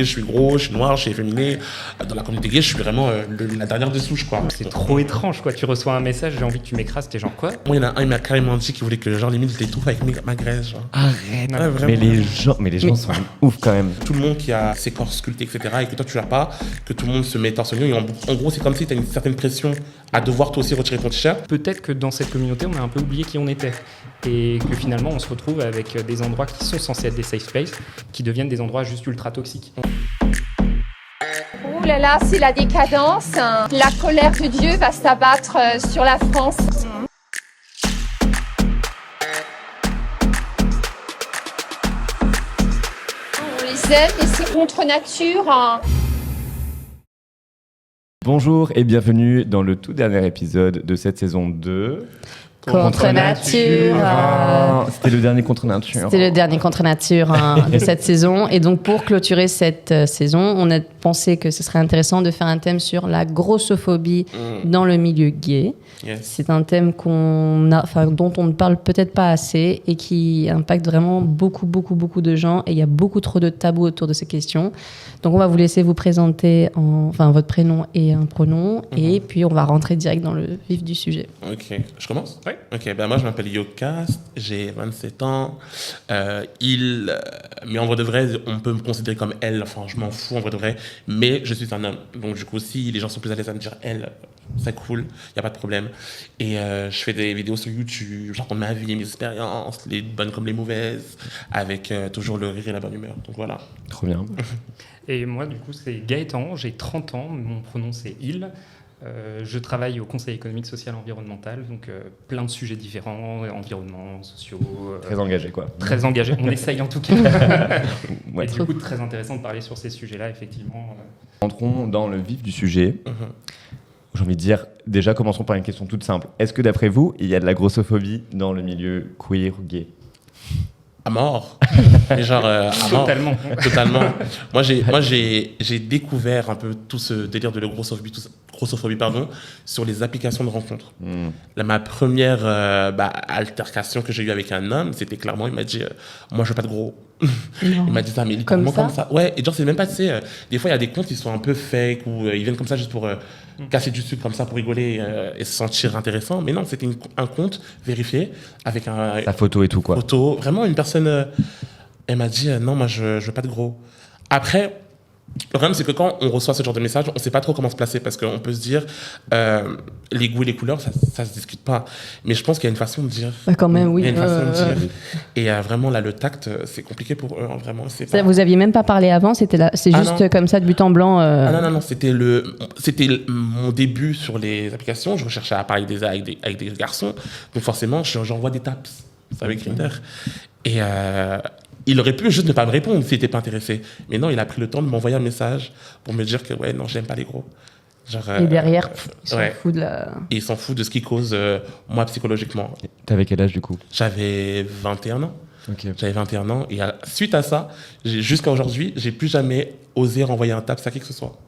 Je suis gros, je suis noir, je suis efféminé. Dans la communauté gay, je suis vraiment la dernière des souches, quoi. C'est trop étrange, quoi. Tu reçois un message, j'ai envie que tu m'écrases, t'es genre quoi? Moi, il y en a un, il m'a carrément dit qu'il voulait que, genre, limite, je l'étouffe avec ma graisse, genre. Arrête. Ouais, vraiment. Mais les gens sont ouf quand même. Tout le monde qui a ses corps sculptés, etc., et que toi, tu l'as pas, que tout le monde se met torse nu. Et en gros, c'est comme si tu as une certaine pression à devoir toi aussi retirer ton t-shirt. Peut-être que dans cette communauté, on a un peu oublié qui on était. Et que finalement, on se retrouve avec des endroits qui sont censés être des safe spaces, qui deviennent des endroits juste ultra toxiques. Ouh là là, c'est la décadence. La colère de Dieu va s'abattre sur la France. On les aime et c'est contre nature. Bonjour et bienvenue dans le tout dernier épisode de cette saison 2. Contre nature. C'était le dernier contre nature. C'était le dernier contre nature de cette saison. Et donc, pour clôturer cette saison, on a pensé que ce serait intéressant de faire un thème sur la grossophobie dans le milieu gay. Yes. C'est un thème dont on ne parle peut-être pas assez et qui impacte vraiment beaucoup de gens. Et il y a beaucoup trop de tabous autour de ces questions. Donc, on va vous laisser vous présenter votre prénom et un pronom. Et puis, on va rentrer direct dans le vif du sujet. Ok, je commence? Oui. Ok, ben moi je m'appelle Yocast, j'ai 27 ans. Mais en vrai de vrai, on peut me considérer comme elle, enfin je m'en fous en vrai de vrai, mais je suis un homme. Donc du coup, si les gens sont plus à l'aise à me dire elle, c'est cool, il n'y a pas de problème. Et je fais des vidéos sur YouTube, je raconte ma vie, mes expériences, les bonnes comme les mauvaises, avec toujours le rire et la bonne humeur. Donc voilà. Trop bien. Et moi, du coup, c'est Gaëtan, j'ai 30 ans, mon pronom c'est il. Je travaille au Conseil économique, social et environnemental, donc plein de sujets différents, environnement, sociaux. Très engagé quoi. Très engagé, on essaye en tout cas. Ouais. Et du coup, très intéressant de parler sur ces sujets-là, effectivement. Entrons dans le vif du sujet. J'ai envie de dire, déjà commençons par une question toute simple. Est-ce que d'après vous, il y a de la grossophobie dans le milieu queer ou gay ? À mort. Et genre, à mort. Totalement. Moi, j'ai découvert un peu tout ce délire de la grossophobie, sur les applications de rencontres. Là, ma première altercation que j'ai eue avec un homme, c'était clairement, il m'a dit, moi, je veux pas de gros. Il m'a dit ça, mais littéralement comme ça. Ouais, et genre, c'est même pas, tu sais, des fois, il y a des comptes qui sont un peu fake ou ils viennent comme ça juste pour casser du sucre comme ça, pour rigoler et se sentir intéressant. Mais non, c'était un compte vérifié avec sa photo et tout, quoi. Photo. Vraiment, une personne, elle m'a dit, non, moi, je veux pas de gros. Après, le problème, c'est que quand on reçoit ce genre de message, on sait pas trop comment se placer parce qu'on peut se dire, les goûts et les couleurs, ça se discute pas. Mais je pense qu'il y a une façon de dire. Bah, quand même, oui. Il y a une façon de dire. Et vraiment, là, le tact, c'est compliqué pour eux. Hein, vraiment, c'est pas... Vous aviez même pas parlé avant, c'est juste non. comme ça de but en blanc. Non, c'était mon début sur les applications. Je recherchais à parler avec des garçons. Donc forcément, j'envoie des taps avec Grindr. Et il aurait pu juste ne pas me répondre s'il n'était pas intéressé. Mais non, il a pris le temps de m'envoyer un message pour me dire que ouais, non, j'aime pas les gros. Genre, et derrière, il s'en fout de la... Et il s'en fout de ce qui cause moi psychologiquement. T'avais quel âge du coup ? J'avais 21 ans. Okay. J'avais 21 ans et suite à ça, jusqu'à aujourd'hui, j'ai plus jamais osé renvoyer un taps à qui que ce soit.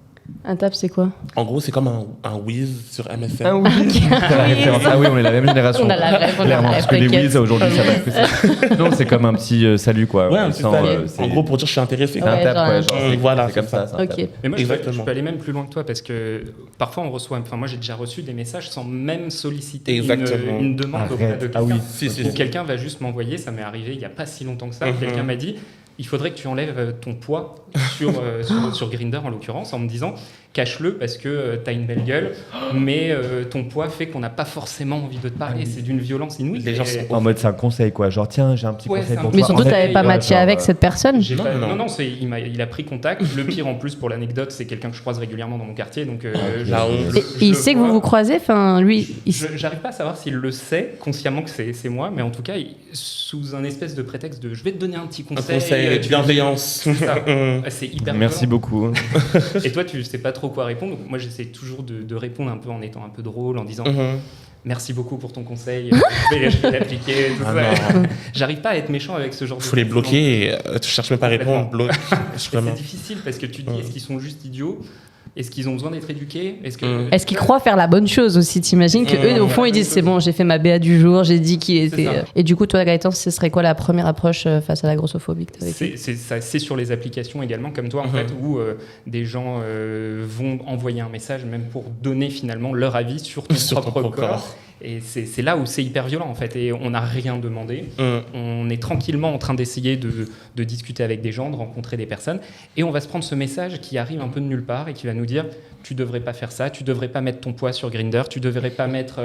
Un tap, c'est quoi ? En gros, c'est comme un whiz sur MSN. Un whiz. T'as la référence. Ah oui, on est la même génération. On a la rêve, parce que les whiz aujourd'hui, ça va plus. Non, c'est comme un petit salut quoi. Ouais, un petit salut. En gros, pour dire je suis intéressé. C'est un tap quoi. Voilà, c'est comme ça. Ok. Mais moi, je peux aller même plus loin que toi parce que parfois on reçoit. Enfin, moi, j'ai déjà reçu des messages sans même solliciter une demande auprès de quelqu'un. Ah oui, si. Quelqu'un va juste m'envoyer. Ça m'est arrivé il y a pas si longtemps que ça. Quelqu'un m'a dit. Il faudrait que tu enlèves ton poids sur Grindr en l'occurrence en me disant cache-le parce que t'as une belle gueule mais ton poids fait qu'on n'a pas forcément envie de te parler. C'est d'une violence inouïe. Les gens sont en mode c'est un conseil quoi, genre tiens j'ai un petit conseil pour toi. Mais surtout t'avais pas matché avec cette personne. Non, il a pris contact. Le pire en plus pour l'anecdote, c'est quelqu'un que je croise régulièrement dans mon quartier donc il sait que vous vous croisez, enfin lui j'arrive pas à savoir s'il le sait consciemment que c'est moi, mais en tout cas sous un espèce de prétexte de je vais te donner un petit conseil. Bienveillance. C'est hyper Merci beaucoup. Et toi, tu sais pas trop quoi répondre. Donc moi, j'essaie toujours de répondre un peu en étant un peu drôle, en disant merci beaucoup pour ton conseil. Je vais l'appliquer. J'arrive pas à être méchant avec ce genre de. Faut les bloquer. Tu cherches même pas à répondre. C'est difficile parce que tu te dis est-ce qu'ils sont juste idiots Est-ce qu'ils ont besoin d'être éduqués? Est-ce qu'ils croient faire la bonne chose aussi? T'imagines qu'eux, au fond, ils disent c'est bon, j'ai fait ma BA du jour, j'ai dit qui était. Et du coup, toi, Gaëtan, ce serait quoi la première approche face à la grossophobie que tu avais fait? C'est sur les applications également, comme toi, en fait, où des gens vont envoyer un message, même pour donner finalement leur avis sur ton propre corps. Et c'est là où c'est hyper violent, en fait. Et on n'a rien demandé. On est tranquillement en train d'essayer de discuter avec des gens, de rencontrer des personnes. Et on va se prendre ce message qui arrive un peu de nulle part et qui va nous dire « Tu devrais pas faire ça, tu devrais pas mettre ton poids sur Grindr, tu devrais pas mettre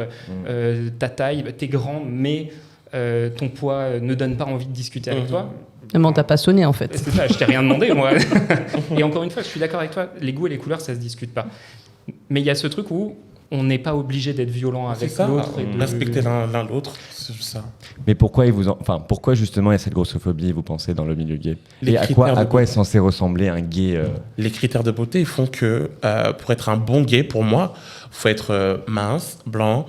ta taille, t'es grand, mais ton poids ne donne pas envie de discuter avec toi. » Mais on t'a pas sonné, en fait. C'est ça, je t'ai rien demandé, moi. Et encore une fois, je suis d'accord avec toi, les goûts et les couleurs, ça se discute pas. Mais il y a ce truc où on n'est pas obligé d'être violent avec l'autre. Respecter l'un l'autre, c'est juste ça. Mais pourquoi justement il y a cette grossophobie, vous pensez, dans le milieu gay? Et à quoi est censé ressembler un gay Les critères de beauté font que pour être un bon gay, pour moi, il faut être mince, blanc,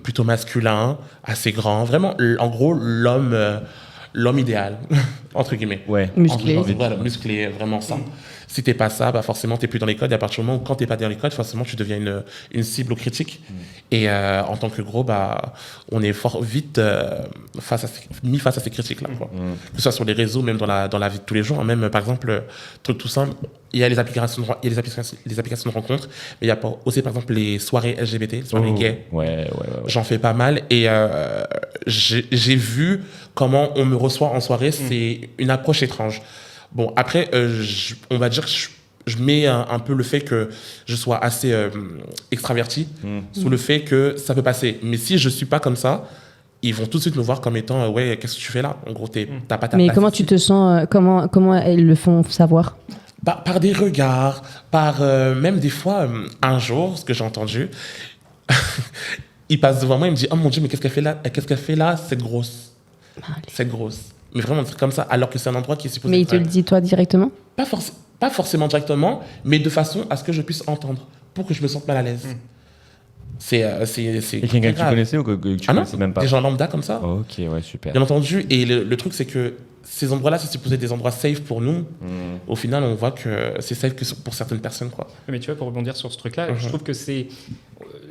plutôt masculin, assez grand. Vraiment, en gros, l'homme idéal, entre guillemets. Ouais. Musclé. Voilà, musclé, vraiment ça. Si t'es pas ça, forcément t'es plus dans les codes. Et à partir du moment où quand t'es pas dans les codes, forcément tu deviens une cible aux critiques. Et en tant que gros, on est fort vite mis face à ces critiques-là. Quoi. Que ce soit sur les réseaux, même dans la vie de tous les jours. Même par exemple, truc tout simple, il y a les applications de rencontres, mais il y a aussi par exemple les soirées LGBT, les soirées gays. Ouais. J'en fais pas mal et j'ai vu comment on me reçoit en soirée. C'est une approche étrange. Bon, après, on va dire que je mets un peu le fait que je sois assez extraverti sous le fait que ça peut passer. Mais si je suis pas comme ça, ils vont tout de suite me voir comme étant ouais, qu'est-ce que tu fais là? En gros, t'as pas ta place. Mais comment tu te sens? Comment elles le font savoir? Par des regards, par même des fois, un jour, ce que j'ai entendu, il passe devant moi, il me dit oh mon Dieu, mais qu'est-ce qu'elle fait là, cette grosse? Cette grosse. Mais vraiment un truc comme ça, alors que c'est un endroit qui est supposé. Mais il te le dit toi directement? Pas forcément directement, mais de façon à ce que je puisse entendre, pour que je me sente mal à l'aise. C'est et quelqu'un que tu connaissais ou que tu connaissais même pas? Des gens lambda comme ça. Oh, ok, ouais, super. Bien entendu, et le truc c'est que ces endroits-là, c'est supposé être des endroits safe pour nous. Au final, on voit que c'est safe que pour certaines personnes, quoi. Mais tu vois, pour rebondir sur ce truc-là, je trouve que c'est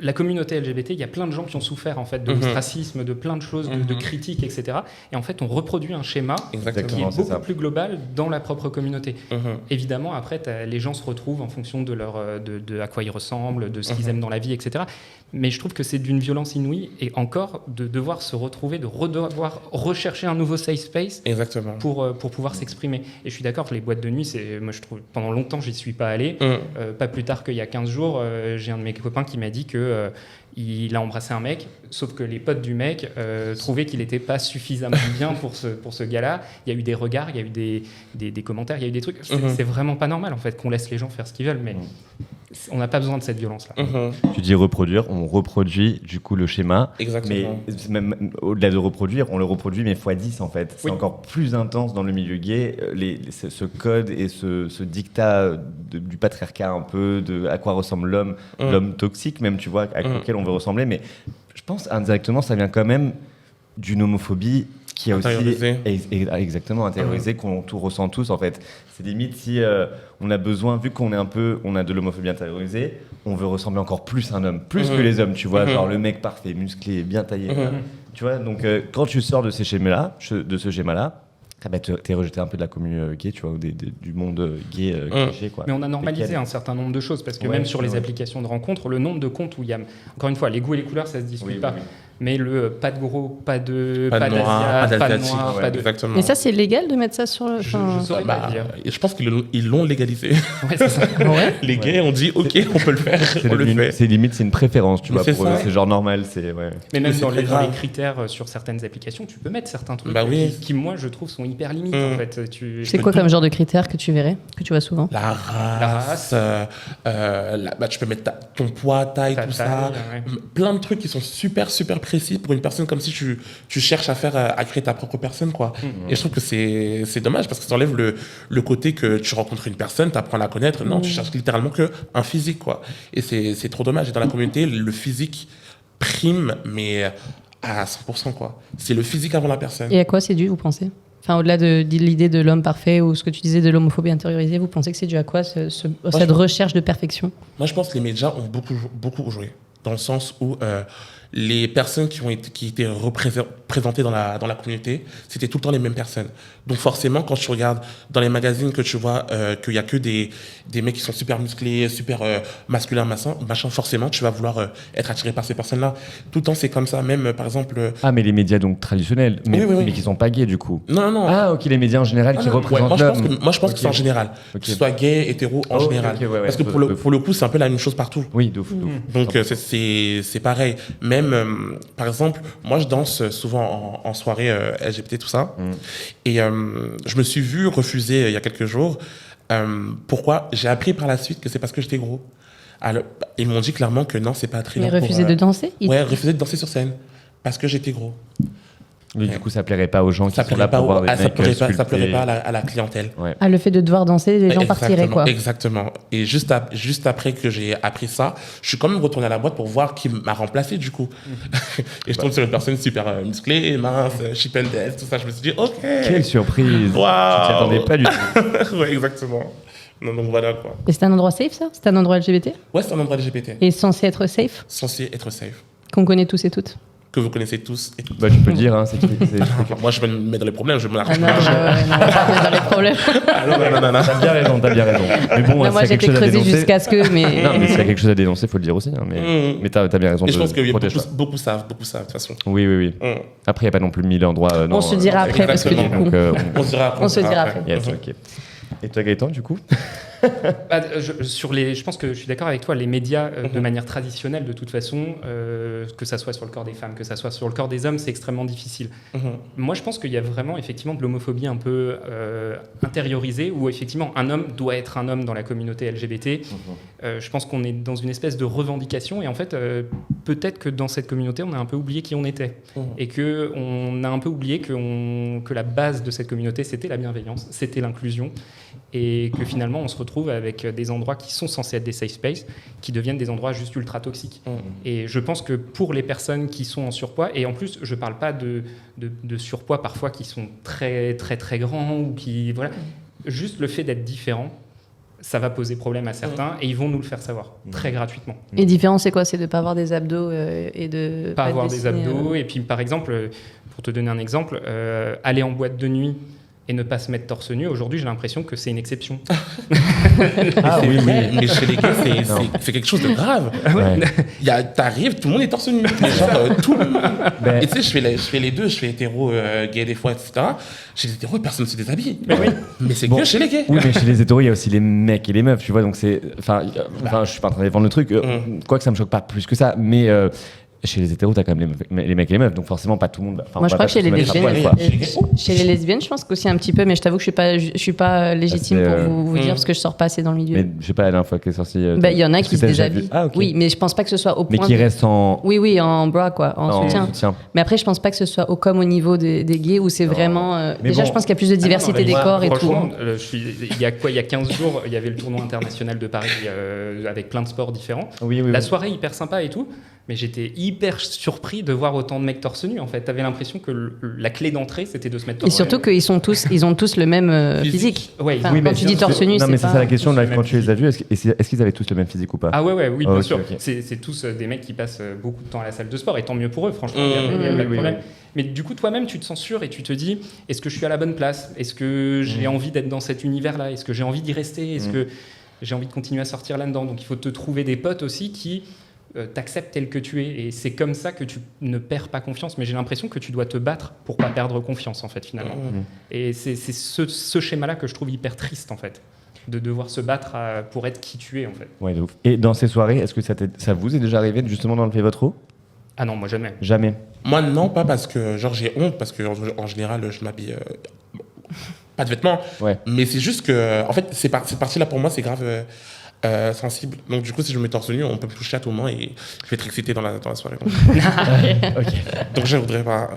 la communauté LGBT. Il y a plein de gens qui ont souffert en fait de l'ostracisme, de plein de choses, de critiques, etc. Et en fait, on reproduit un schéma qui est beaucoup plus global dans la propre communauté. Évidemment, après, les gens se retrouvent en fonction de à quoi ils ressemblent, de ce qu'ils aiment dans la vie, etc. Mais je trouve que c'est d'une violence inouïe et encore de devoir se retrouver, de devoir rechercher un nouveau safe space. Exactement. Pour pouvoir s'exprimer. Et je suis d'accord que les boîtes de nuit, moi je trouve, pendant longtemps, j'y suis pas allé. Pas plus tard qu'il y a 15 jours, j'ai un de mes copains qui m'a dit que il a embrassé un mec, sauf que les potes du mec trouvaient qu'il n'était pas suffisamment bien pour ce gars-là. Il y a eu des regards, il y a eu des commentaires, il y a eu des trucs. C'est vraiment pas normal en fait qu'on laisse les gens faire ce qu'ils veulent, mais on n'a pas besoin de cette violence-là. Tu dis reproduire, on reproduit du coup le schéma. Exactement. Mais même au-delà de reproduire, on le reproduit mais x10 en fait. C'est encore plus intense dans le milieu gay. Ce code et ce dictat du patriarcat un peu, de à quoi ressemble l'homme toxique même, tu vois, auquel on veut ressembler. Mais je pense indirectement, ça vient quand même d'une homophobie qui est aussi exactement intériorisée, qu'on tout ressent tous en fait. C'est limite si on a besoin, vu qu'on a de l'homophobie intériorisée, on veut ressembler encore plus à un homme, plus que les hommes, tu vois, genre le mec parfait, musclé, bien taillé, tu vois. Donc quand tu sors de ce schéma-là, t'es rejeté un peu de la commune gay, tu vois, ou du monde gay cliché, quoi. Mais on a normalisé un certain nombre de choses, parce que même sur les applications de rencontres, le nombre de comptes où il y a, encore une fois, les goûts et les couleurs, ça se discute pas. Mais pas de gros, pas d'Asia, pas de noir, pas de... Exactement. Mais ça, c'est légal de mettre ça sur le... Je saurais pas dire. Je pense qu'ils l'ont légalisé. Ouais, c'est ça. Les gays ont dit ok, on peut le faire. C'est limite, c'est une préférence, tu vois. Pour eux, c'est genre normal. Mais même dans les critères sur certaines applications, tu peux mettre certains trucs qui, moi, je trouve, sont hyper limites en fait. C'est quoi comme genre de critères que tu verrais, que tu vois souvent? La race, tu peux mettre ton poids, taille, tout ça. Plein de trucs qui sont super précis pour une personne, comme si tu cherches à créer ta propre personne, quoi. Et je trouve que c'est dommage parce que ça enlève le côté que tu rencontres une personne, tu apprends à la connaître. Non, tu cherches littéralement qu'un physique, quoi. Et c'est trop dommage. Et dans la communauté, le physique prime, mais à 100%, quoi. C'est le physique avant la personne. Et à quoi c'est dû, vous pensez? Enfin, au-delà de l'idée de l'homme parfait ou ce que tu disais de l'homophobie intériorisée, vous pensez que c'est dû à quoi cette recherche de perfection? Moi, je pense que les médias ont beaucoup joué, dans le sens où les personnes qui étaient représentées dans la communauté, c'était tout le temps les mêmes personnes. Donc forcément, quand tu regardes dans les magazines que tu vois qu'il y a que des mecs qui sont super musclés, super masculins, machin, forcément, tu vas vouloir être attiré par ces personnes-là. Tout le temps, c'est comme ça. Même, par exemple... Ah, mais les médias donc traditionnels, mais qui sont pas gays, du coup. Non. Ah, ok, les médias en général qui représentent l'homme. Moi, je pense que c'est en général. Que ce soit gay, hétéro, en général. Parce que pour le coup, c'est un peu la même chose partout. Oui, de ouf. Donc, c'est pareil. Même, par exemple, moi, je danse souvent en soirée LGBT, tout ça. Et je me suis vu refuser il y a quelques jours. Pourquoi? J'ai appris par la suite que c'est parce que j'étais gros. Alors, ils m'ont dit clairement que non, c'est pas attrayant. Mais refuser de danser? Ouais, refuser de danser sur scène. Parce que j'étais gros. Mais du coup, ça plairait pas aux gens qui sont là pour voir des mecs ça plairait pas à la clientèle. Ouais. Ah, le fait de devoir danser, les gens partiraient, quoi. Exactement. Et juste après que j'ai appris ça, je suis quand même retourné à la boîte pour voir qui m'a remplacé, du coup. Et je tombe sur une personne super musclée, mince, chip and dance, tout ça. Je me suis dit, OK. Quelle surprise. Wow. Tu t'y attendais pas du tout. Ouais, exactement. Non, donc voilà, quoi. Et c'est un endroit safe, ça? C'est un endroit LGBT? Ouais, c'est un endroit LGBT. Et censé être safe? Censé être safe. Qu'on connaît tous et toutes? Que vous connaissez tous et toutes. Bah, tu peux le dire, hein, c'est Moi, je vais me mettre dans les problèmes, je vais me la Ah non, pas dans les problèmes. non. T'as bien raison. Mais bon, Là, moi, j'ai été creusé jusqu'à ce que. Mais... Non, mais s'il y a quelque chose à dénoncer, faut le dire aussi. Hein, mais t'as bien raison. Et je pense que beaucoup savent, de toute façon. Oui. Après, il n'y a pas non plus 1000 endroits. On se dira après, parce que du coup. On se dira après. Yes, ok. Et toi, Gaëtan, du coup? Je pense que je suis d'accord avec toi, les médias, de manière traditionnelle, de toute façon, que ça soit sur le corps des femmes, que ça soit sur le corps des hommes, c'est extrêmement difficile. Moi, je pense qu'il y a vraiment, effectivement, de l'homophobie un peu intériorisée, où, effectivement, un homme doit être un homme dans la communauté LGBT. Je pense qu'on est dans une espèce de revendication, et en fait, peut-être que dans cette communauté, on a un peu oublié qui on était. Et qu'on a un peu oublié que la base de cette communauté, c'était la bienveillance, c'était l'inclusion, et que finalement, on se retrouve avec des endroits qui sont censés être des safe spaces, qui deviennent des endroits juste ultra toxiques. Et je pense que pour les personnes qui sont en surpoids, et en plus, je ne parle pas de surpoids parfois qui sont très, très, très grands, ou qui... Voilà. Juste le fait d'être différent, ça va poser problème à certains, et ils vont nous le faire savoir, très gratuitement. Et différent, c'est quoi? C'est de ne pas avoir des abdos et de... Pas avoir des abdos, et puis par exemple, pour te donner un exemple, aller en boîte de nuit et ne pas se mettre torse nu, aujourd'hui, j'ai l'impression que c'est une exception. Oui, mais chez les gays, c'est quelque chose de grave. T'arrives, tout le monde est torse nu. Genre, tout le monde. Et tu sais, je fais les deux, je fais hétéro, gay des fois, etc. Chez les hétéros, personne ne se déshabille. Mais c'est que chez les gays. Oui, mais chez les hétéros, il y a aussi les mecs et les meufs, tu vois, donc c'est... Enfin, je suis pas en train de défendre le truc, quoique ça me choque pas plus que ça, mais... Chez les hétéros, t'as quand même les mecs et les meufs, donc forcément pas tout le monde. Moi, je crois que chez les lesbiennes, je pense qu'aussi un petit peu, mais je t'avoue que je suis pas légitime pour vous dire parce que je sors pas assez dans le milieu. Mais je sais pas, la dernière fois qu'elle est sortie. Il y en a qui se déshabillent. Oui, mais je pense pas que ce soit au point. Mais qui restent en. Oui, en bra, quoi, en soutien. Mais après, je pense pas que ce soit comme au niveau des gays où c'est vraiment. Déjà, je pense qu'il y a plus de diversité des corps et tout. Franchement, il y a 15 jours, il y avait le tournoi international de Paris avec plein de sports différents. La soirée hyper sympa et tout. Mais j'étais hyper surpris de voir autant de mecs torse nu. En fait, t'avais l'impression que la clé d'entrée, c'était de se mettre torse nu. Et surtout qu'ils ont tous le même physique. Ouais, enfin, quand tu dis torse nu, non, mais c'est ça la question. Quand tu les as vus, est-ce qu'ils avaient tous le même physique ou pas? Ah oui, bien sûr. Okay. C'est tous des mecs qui passent beaucoup de temps à la salle de sport, et tant mieux pour eux, franchement. Il y a pas de problème. Mais du coup, toi-même, tu te sens sûr et tu te dis, est-ce que je suis à la bonne place? Est-ce que j'ai envie d'être dans cet univers-là? Est-ce que j'ai envie d'y rester? Est-ce que j'ai envie de continuer à sortir là-dedans? Donc, il faut te trouver des potes aussi qui t'acceptes tel que tu es, et c'est comme ça que tu ne perds pas confiance. Mais j'ai l'impression que tu dois te battre pour pas perdre confiance, en fait, finalement. Et c'est ce schéma-là que je trouve hyper triste, en fait, de devoir se battre pour être qui tu es, en fait. Ouais, de ouf. Et dans ces soirées, est-ce que ça vous est déjà arrivé justement d'enlever votre haut? Ah non, moi jamais. Jamais. Moi non, pas parce que genre j'ai honte, parce que en général je m'habille pas de vêtements, mais c'est juste que en fait cette partie là pour moi c'est grave sensible. Donc du coup si je me mets torse nu, on peut me toucher à tout moment et je vais être excité dans la soirée. Donc, donc je voudrais pas.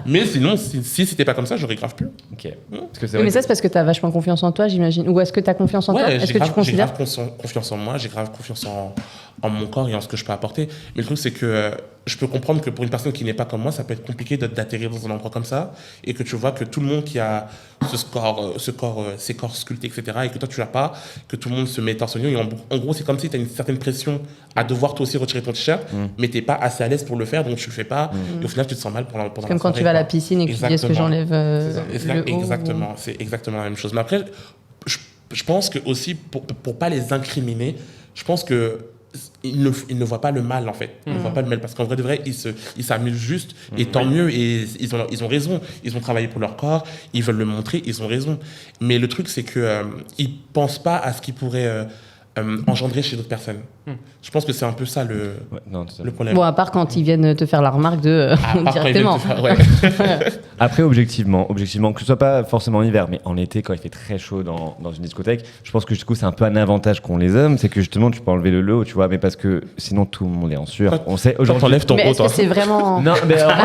Mais sinon si c'était pas comme ça, j'aurais grave plus. Mais ça c'est parce que t'as vachement confiance en toi, j'imagine. Ou est-ce que t'as confiance en toi? Est-ce que tu considères? J'ai grave confiance en moi, j'ai grave confiance en mon corps et en ce que je peux apporter. Mais le truc, c'est que je peux comprendre que pour une personne qui n'est pas comme moi, ça peut être compliqué d'atterrir dans un endroit comme ça et que tu vois que tout le monde qui a ces corps sculptés, etc., et que toi, tu l'as pas, que tout le monde se met torse nu. Et en gros, c'est comme si tu as une certaine pression à devoir toi aussi retirer ton t-shirt, mais tu n'es pas assez à l'aise pour le faire, donc tu le fais pas. Et au final, tu te sens mal pendant c'est comme quand tu vas à la piscine et que tu dis est-ce que j'enlève le haut Exactement, c'est exactement la même chose. Mais après, je pense que aussi, pour pas les incriminer, je pense que ils ne voient pas le mal, en fait. Ils ne voient pas le mal, parce qu'en vrai de vrai, ils s'amusent juste, et tant mieux, et ils ont raison. Ils ont travaillé pour leur corps, ils veulent le montrer, ils ont raison. Mais le truc, c'est qu'ils ne pensent pas à ce qui pourrait engendrer chez d'autres personnes. Je pense que c'est un peu ça le problème. Bon, à part quand ils viennent te faire la remarque directement. Après, objectivement, que ce soit pas forcément en hiver, mais en été, quand il fait très chaud dans une discothèque, je pense que du coup, c'est un peu un avantage qu'ont les hommes, c'est que justement, tu peux enlever le haut, tu vois, mais parce que sinon, tout le monde est en sueur. On sait aujourd'hui. T'enlèves ton mais haut, est-ce que c'est vraiment. Non, mais alors,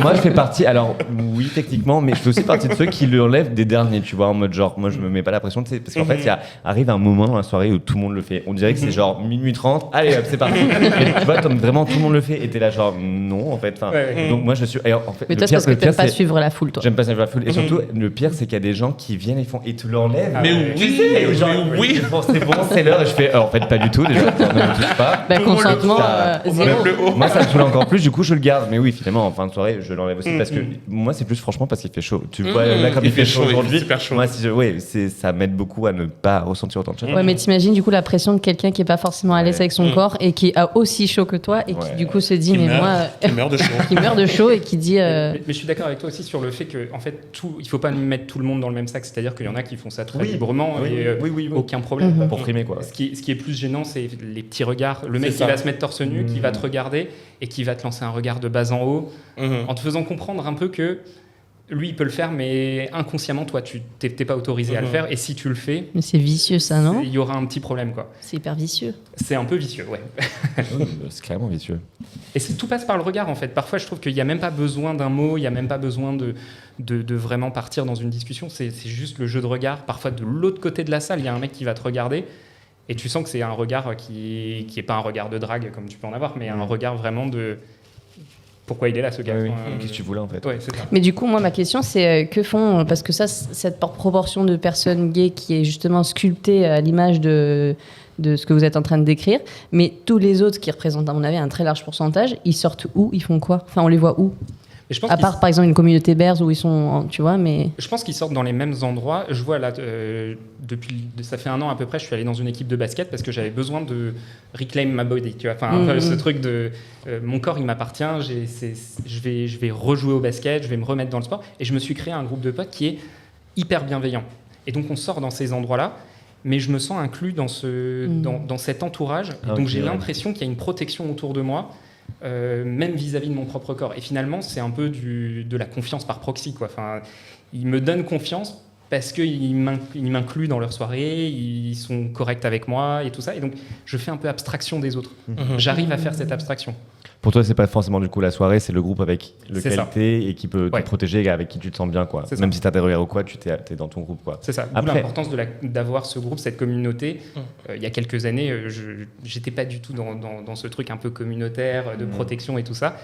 moi, je fais partie. Alors, oui, techniquement, mais je fais aussi partie de ceux qui l'enlèvent des derniers, tu vois, en mode genre, moi, je me mets pas la pression, tu sais, parce qu'en fait, il arrive un moment dans la soirée où tout le monde le fait. On dirait que c'est genre minuit 30, allez hop, c'est parti. Et tu vois, comme vraiment tout le monde le fait, et t'es là genre non, en fait. Donc moi je suis. En fait, mais toi, c'est parce que t'aimes pas suivre la foule, toi. J'aime pas suivre la foule. Et surtout, le pire, c'est qu'il y a des gens qui viennent, ils font et tu l'enlèves. Mais oui. C'est bon, c'est l'heure. Et je fais, en fait, pas du tout. Déjà, ne me touche pas. Consentement, zéro. Moi, ça me saoule encore plus. Du coup, je le garde. Mais oui, finalement, en fin de soirée, je l'enlève aussi parce que moi, c'est plus franchement parce qu'il fait chaud. Tu vois, là, comme il fait chaud aujourd'hui, moi, ça m'aide beaucoup à ne pas ressentir autant de chaleur. Ouais, mais t'imagines du coup la pression de quelqu'un qui est pas forcément à l'aise avec son corps et qui a aussi chaud que toi et qui du coup se dit qui meurt de chaud. Qui meurt de chaud et qui dit. Mais je suis d'accord avec toi aussi sur le fait que en fait il faut pas mettre tout le monde dans le même sac, c'est-à-dire qu'il y en a qui font ça très librement et aucun problème. Pour frimer quoi. Ce qui est plus gênant, c'est les petits regards. Le mec qui va se mettre torse nu, qui va te regarder et qui va te lancer un regard de bas en haut, en te faisant comprendre un peu que lui, il peut le faire, mais inconsciemment, toi, tu t'es pas autorisé à le faire. Et si tu le fais... Mais c'est vicieux, ça, non ? Il y aura un petit problème, quoi. C'est hyper vicieux. C'est un peu vicieux, ouais. C'est carrément vicieux. Et tout passe par le regard, en fait. Parfois, je trouve qu'il n'y a même pas besoin d'un mot, il n'y a même pas besoin de vraiment partir dans une discussion. C'est juste le jeu de regard. Parfois, de l'autre côté de la salle, il y a un mec qui va te regarder. Et tu sens que c'est un regard qui est pas un regard de drague, comme tu peux en avoir, mais un regard vraiment de... Pourquoi il est là, ce gars ? Qu'est-ce que tu voulais en fait ? Ouais, c'est ça. Mais du coup, moi, ma question, c'est que font, parce que ça, cette proportion de personnes gays qui est justement sculptée à l'image de ce que vous êtes en train de décrire, mais tous les autres qui représentent, à mon avis, un très large pourcentage, ils sortent où ? Ils font quoi ? Enfin, on les voit où ? Et je pense à part, par exemple, une communauté berze où ils sont, tu vois, mais... Je pense qu'ils sortent dans les mêmes endroits. Je vois là, ça fait 1 an à peu près, je suis allé dans une équipe de basket parce que j'avais besoin de reclaim my body, tu vois. Enfin, ce truc de mon corps, il m'appartient. Je vais rejouer au basket, je vais me remettre dans le sport. Et je me suis créé un groupe de potes qui est hyper bienveillant. Et donc, on sort dans ces endroits-là, mais je me sens inclus dans cet entourage. Donc, j'ai l'impression qu'il y a une protection autour de moi. Même vis-à-vis de mon propre corps. Et finalement, c'est un peu de la confiance par proxy, quoi. Enfin, ils me donnent confiance parce qu'ils m'incluent dans leur soirée, ils sont corrects avec moi et tout ça. Et donc, je fais un peu abstraction des autres. J'arrive à faire cette abstraction. Pour toi, c'est pas forcément du coup la soirée, c'est le groupe avec lequel t'es et qui peut te protéger, avec qui tu te sens bien, quoi. Même si t'as des regards ou quoi, t'es dans ton groupe, quoi. C'est ça. D'où l'importance d'avoir ce groupe, cette communauté. Il y a quelques années, j'étais pas du tout dans ce truc un peu communautaire, de protection et tout ça.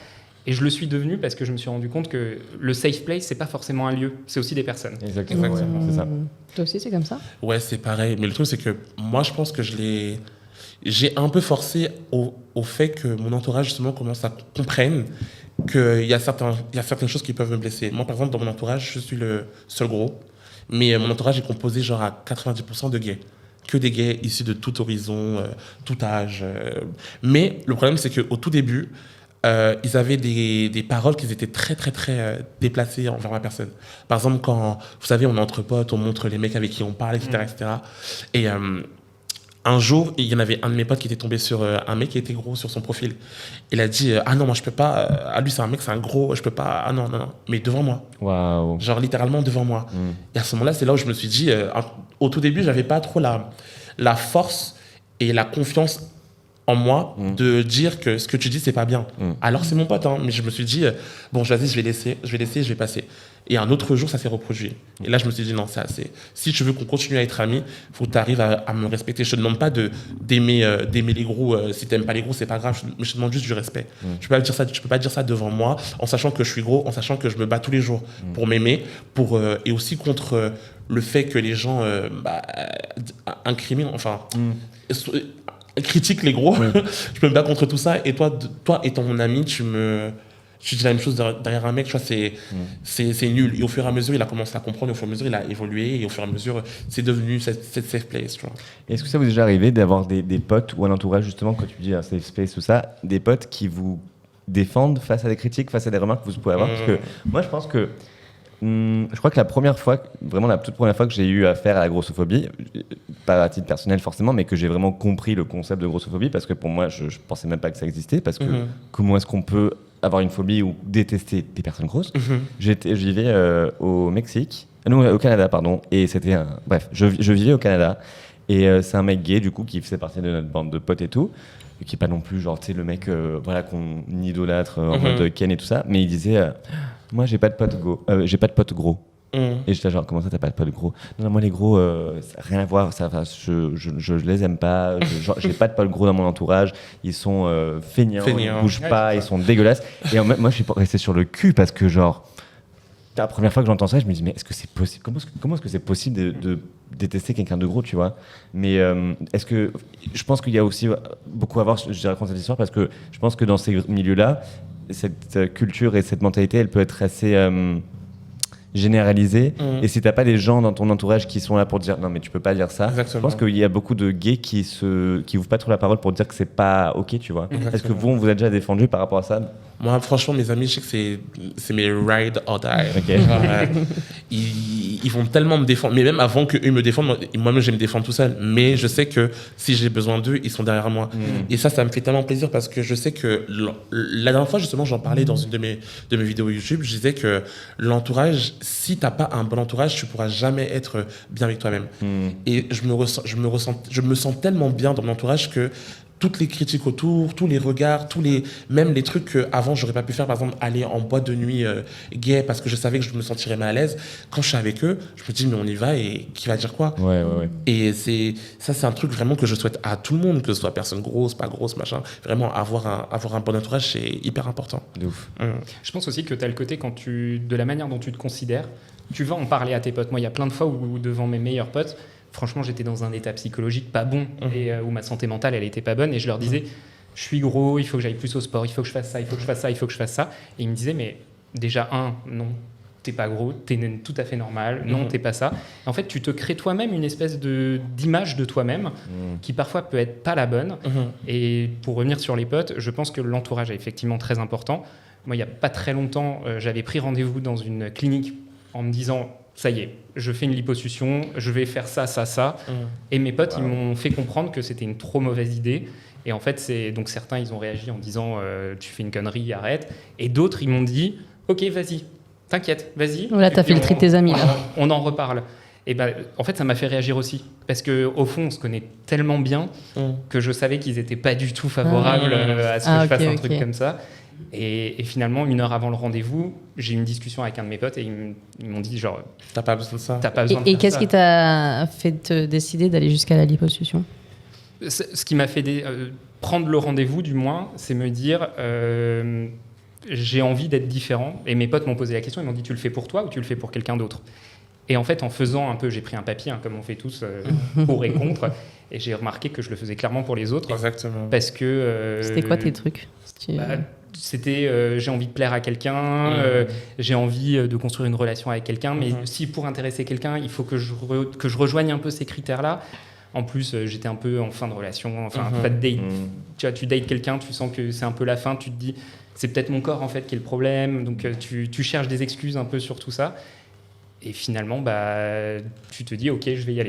Et je le suis devenu parce que je me suis rendu compte que le safe place, c'est pas forcément un lieu, c'est aussi des personnes. Exactement. C'est ça. Toi aussi, c'est comme ça ? Ouais, c'est pareil. Mais le truc, c'est que moi, je pense que j'ai un peu forcé au fait que mon entourage, justement, commence à comprendre qu'il y a certaines choses qui peuvent me blesser. Moi, par exemple, dans mon entourage, je suis le seul gros, mais mon entourage est composé genre à 90% de gays. Que des gays issus de tout horizon, tout âge. Mais le problème, c'est qu'au tout début, ils avaient des paroles qui étaient très, très, très déplacées envers ma personne. Par exemple, quand, vous savez, on est entre potes, on montre les mecs avec qui on parle, etc. etc. Et un jour, il y en avait un de mes potes qui était tombé sur un mec qui était gros sur son profil. Il a dit « Ah non, moi je peux pas. Ah lui, c'est un mec, c'est un gros, je peux pas. Ah non, non, non. » Mais devant moi. Waouh. Genre littéralement devant moi. Et à ce moment-là, c'est là où je me suis dit, au tout début, j'avais pas trop la force et la confiance en moi de dire que ce que tu dis, c'est pas bien. Alors c'est mon pote, hein, mais je me suis dit, bon, vas-y, je vais laisser, je vais passer. Et un autre jour, ça s'est reproduit. Et là, je me suis dit, non, c'est assez. Si tu veux qu'on continue à être amis, il faut que tu arrives à me respecter. Je te demande pas d'aimer les gros. Si tu n'aimes pas les gros, c'est pas grave. Mais je te demande juste du respect. Tu peux pas dire ça devant moi, en sachant que je suis gros, en sachant que je me bats tous les jours pour m'aimer, et aussi contre le fait que les gens incriminent, critiquent les gros. Je peux me battre contre tout ça. Et toi étant mon ami, tu dis la même chose derrière un mec, tu vois, c'est nul. Et au fur et à mesure, il a commencé à comprendre, et au fur et à mesure, il a évolué, et au fur et à mesure, c'est devenu cette safe place, tu vois. Est-ce que ça vous est déjà arrivé d'avoir des potes ou un entourage, justement, quand tu dis un safe space, tout ça, des potes qui vous défendent face à des critiques, face à des remarques que vous pouvez avoir? Parce que moi, je pense que je crois que la toute première fois que j'ai eu affaire à la grossophobie, pas à titre personnel forcément, mais que j'ai vraiment compris le concept de grossophobie, parce que pour moi, je pensais même pas que ça existait, parce que comment est-ce qu'on peut avoir une phobie ou détester des personnes grosses? Je vivais au Mexique, non, au Canada, pardon, et c'était bref, je vivais au Canada, et c'est un mec gay, du coup, qui faisait partie de notre bande de potes et tout, qui est pas non plus genre, tu sais, le mec qu'on idolâtre en mode Ken et tout ça, mais il disait moi j'ai pas de potes gros. Et j'étais genre, comment ça t'as pas de potes gros? Non, moi les gros, ça n'a rien à voir, je les aime pas, j'ai pas de potes gros dans mon entourage, ils sont feignants, ils bougent pas, ils sont dégueulasses. Et moi je suis resté sur le cul parce que genre, la première fois que j'entends ça, je me dis mais est-ce que c'est possible? Comment est-ce que c'est possible de détester quelqu'un de gros, tu vois? Mais est-ce que je pense qu'il y a aussi beaucoup à voir, je raconte cette histoire parce que je pense que dans ces milieux-là, cette culture et cette mentalité, elle peut être assez généralisée. Et si t'as pas des gens dans ton entourage qui sont là pour dire non mais tu peux pas dire ça. Exactement. Je pense qu'il y a beaucoup de gays qui ouvrent pas trop la parole pour dire que c'est pas ok, tu vois. Exactement. Est-ce que vous, on vous a déjà défendu par rapport à ça? Moi, franchement, mes amis, je sais que c'est mes ride or die. Okay. Ils vont tellement me défendre. Mais même avant qu'eux me défendent, moi-même, je vais me défendre tout seul. Mais je sais que si j'ai besoin d'eux, ils sont derrière moi. Et ça me fait tellement plaisir parce que je sais que la dernière fois, justement, j'en parlais dans une de mes vidéos YouTube. Je disais que l'entourage, si t'as pas un bon entourage, tu pourras jamais être bien avec toi-même. Et je me sens tellement bien dans mon entourage que toutes les critiques autour, tous les regards, même les trucs qu'avant j'aurais pas pu faire, par exemple aller en boîte de nuit gay parce que je savais que je me sentirais mal à l'aise. Quand je suis avec eux, je me dis mais on y va et qui va dire quoi? Ouais. Et c'est un truc vraiment que je souhaite à tout le monde, que ce soit personne grosse, pas grosse, machin. Vraiment avoir un bon entourage, c'est hyper important. De ouf. Je pense aussi que tu as le côté de la manière dont tu te considères, tu vas en parler à tes potes. Moi, il y a plein de fois où devant mes meilleurs potes, franchement, j'étais dans un état psychologique pas bon et où ma santé mentale, elle était pas bonne. Et je leur disais, je suis gros, il faut que j'aille plus au sport, il faut que je fasse ça, il faut que je fasse ça, il faut que je fasse ça. Et ils me disaient, mais déjà, non, t'es pas gros, t'es tout à fait normal, non, t'es pas ça. Et en fait, tu te crées toi-même une espèce d'image de toi-même qui parfois peut être pas la bonne. Et pour revenir sur les potes, je pense que l'entourage est effectivement très important. Moi, il y a pas très longtemps, j'avais pris rendez-vous dans une clinique en me disant, ça y est, je fais une liposuction, je vais faire ça. Et mes potes, ils m'ont fait comprendre que c'était une trop mauvaise idée. Et en fait, donc certains, ils ont réagi en disant tu fais une connerie, arrête. Et d'autres, ils m'ont dit ok, vas-y, t'inquiète, vas-y. Là, t'as fait le tri de tes amis. Là. On en reparle. Et en fait, ça m'a fait réagir aussi. Parce qu'au fond, on se connaît tellement bien que je savais qu'ils n'étaient pas du tout favorables à ce que je fasse un truc comme ça. Et finalement, 1 heure avant le rendez-vous, j'ai eu une discussion avec un de mes potes et ils m'ont dit genre t'as pas besoin de ça. Et qu'est-ce qui t'a fait te décider d'aller jusqu'à la liposuction? Ce qui m'a fait prendre le rendez-vous, du moins, c'est me dire j'ai envie d'être différent. Et mes potes m'ont posé la question, ils m'ont dit tu le fais pour toi ou tu le fais pour quelqu'un d'autre? Et en fait, en faisant un peu, j'ai pris un papier, comme on fait tous, pour et contre, et j'ai remarqué que je le faisais clairement pour les autres. Exactement. Parce que c'était quoi tes trucs? C'était j'ai envie de plaire à quelqu'un, j'ai envie de construire une relation avec quelqu'un, mais si pour intéresser quelqu'un, il faut que je rejoigne un peu ces critères-là. En plus, j'étais un peu en fin de relation, pas de date. Tu vois, tu dates quelqu'un, tu sens que c'est un peu la fin, tu te dis c'est peut-être mon corps en fait qui est le problème, donc tu cherches des excuses un peu sur tout ça. Et finalement, tu te dis ok, je vais y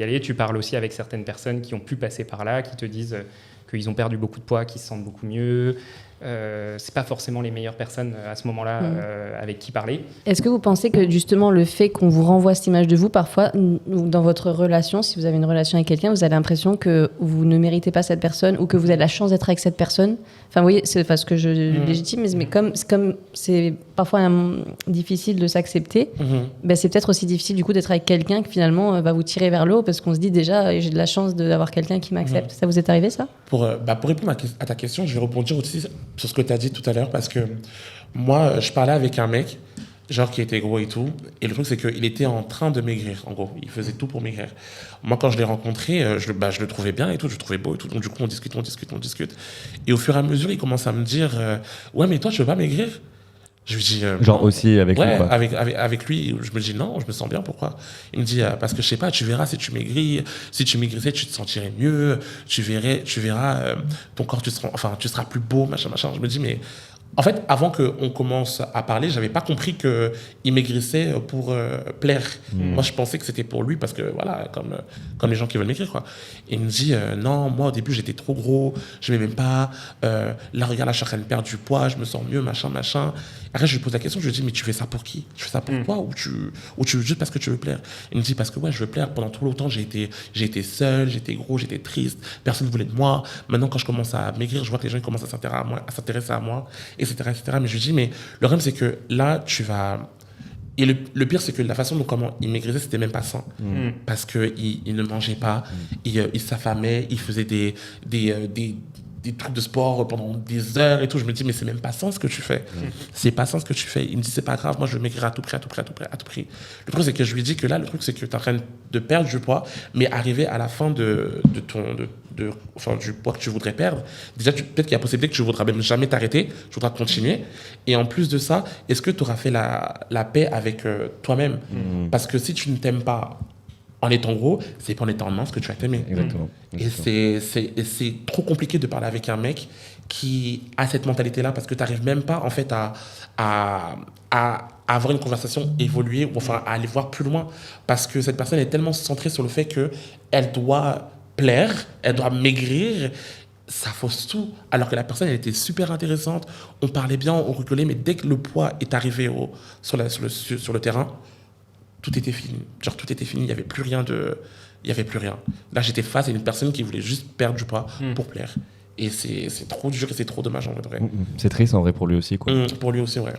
aller. Tu parles aussi avec certaines personnes qui ont pu passer par là, qui te disent qu'ils ont perdu beaucoup de poids, qu'ils se sentent beaucoup mieux. c'est pas forcément les meilleures personnes à ce moment-là avec qui parler. Est-ce que vous pensez que justement le fait qu'on vous renvoie cette image de vous, parfois, dans votre relation, si vous avez une relation avec quelqu'un, vous avez l'impression que vous ne méritez pas cette personne ou que vous avez la chance d'être avec cette personne? Enfin, vous voyez, c'est ce que je légitime, mais comme c'est parfois difficile de s'accepter, ben c'est peut-être aussi difficile du coup d'être avec quelqu'un qui finalement va vous tirer vers le haut parce qu'on se dit déjà, j'ai de la chance d'avoir quelqu'un qui m'accepte. Ça vous est arrivé, ça? Pour répondre à ta question, je vais rebondir aussi sur ce que tu as dit tout à l'heure, parce que moi, je parlais avec un mec, genre qui était gros et tout, et le truc, c'est qu'il était en train de maigrir, en gros. Il faisait tout pour maigrir. Moi, quand je l'ai rencontré, je le trouvais bien et tout, je le trouvais beau et tout, donc du coup, on discute. Et au fur et à mesure, il commence à me dire ouais, mais toi, tu veux pas maigrir? Je lui dis genre non. aussi avec lui, quoi. Avec lui, je me dis non, je me sens bien, pourquoi? Il me dit parce que je sais pas, tu verras si tu maigrissais, tu te sentirais mieux, tu verras ton corps, tu seras plus beau, machin. Je me dis mais en fait, avant qu'on commence à parler, j'avais pas compris qu'il maigrissait pour plaire. Moi, je pensais que c'était pour lui parce que, voilà, comme les gens qui veulent maigrir, quoi. Et il me dit, non, moi, au début, j'étais trop gros, je m'aimais même pas. Là, regarde, là, je suis en train de perdre du poids, je me sens mieux, machin. Après, je lui pose la question, je lui dis, mais tu fais ça pour qui? Tu fais ça pour toi ou tu veux juste parce que tu veux plaire? Il me dit, parce que, ouais, je veux plaire. Pendant tout longtemps, j'ai été seul, j'étais gros, j'étais triste, personne ne voulait de moi. Maintenant, quand je commence à maigrir, je vois que les gens commencent à s'intéresser à moi. Etc. Mais je lui dis, mais le problème, c'est que là, tu vas... Et le pire, c'est que la façon dont comment il maigrisait, c'était même pas sain. Parce qu'il ne mangeait pas, il s'affamait, il faisait des trucs de sport pendant des heures et tout. Je me dis, mais c'est même pas sain ce que tu fais. C'est pas sain ce que tu fais. Il me dit, c'est pas grave, moi, je veux maigrir à tout prix. Le truc, c'est que je lui dis que là, le truc, c'est que tu es en train de perdre du poids, mais arriver à la fin du poids que tu voudrais perdre, déjà, peut-être qu'il y a possibilité que tu ne voudras même jamais t'arrêter, tu voudras continuer. Et en plus de ça, est-ce que tu auras fait la paix avec toi-même? Parce que si tu ne t'aimes pas en étant gros, c'est pas en étant mince que tu vas t'aimer. Exactement. Et c'est trop compliqué de parler avec un mec qui a cette mentalité-là parce que tu n'arrives même pas, en fait, à avoir une conversation évoluée ou enfin à aller voir plus loin. Parce que cette personne est tellement centrée sur le fait qu'elle doit plaire, elle doit maigrir, ça fausse tout. Alors que la personne, elle était super intéressante, on parlait bien, on rigolait, mais dès que le poids est arrivé sur le terrain, tout était fini. Genre, tout était fini, il n'y avait plus rien. Là, j'étais face à une personne qui voulait juste perdre du poids pour plaire. Et c'est trop dur et c'est trop dommage, en vrai. C'est triste, en vrai, pour lui aussi, quoi. Pour lui aussi, ouais.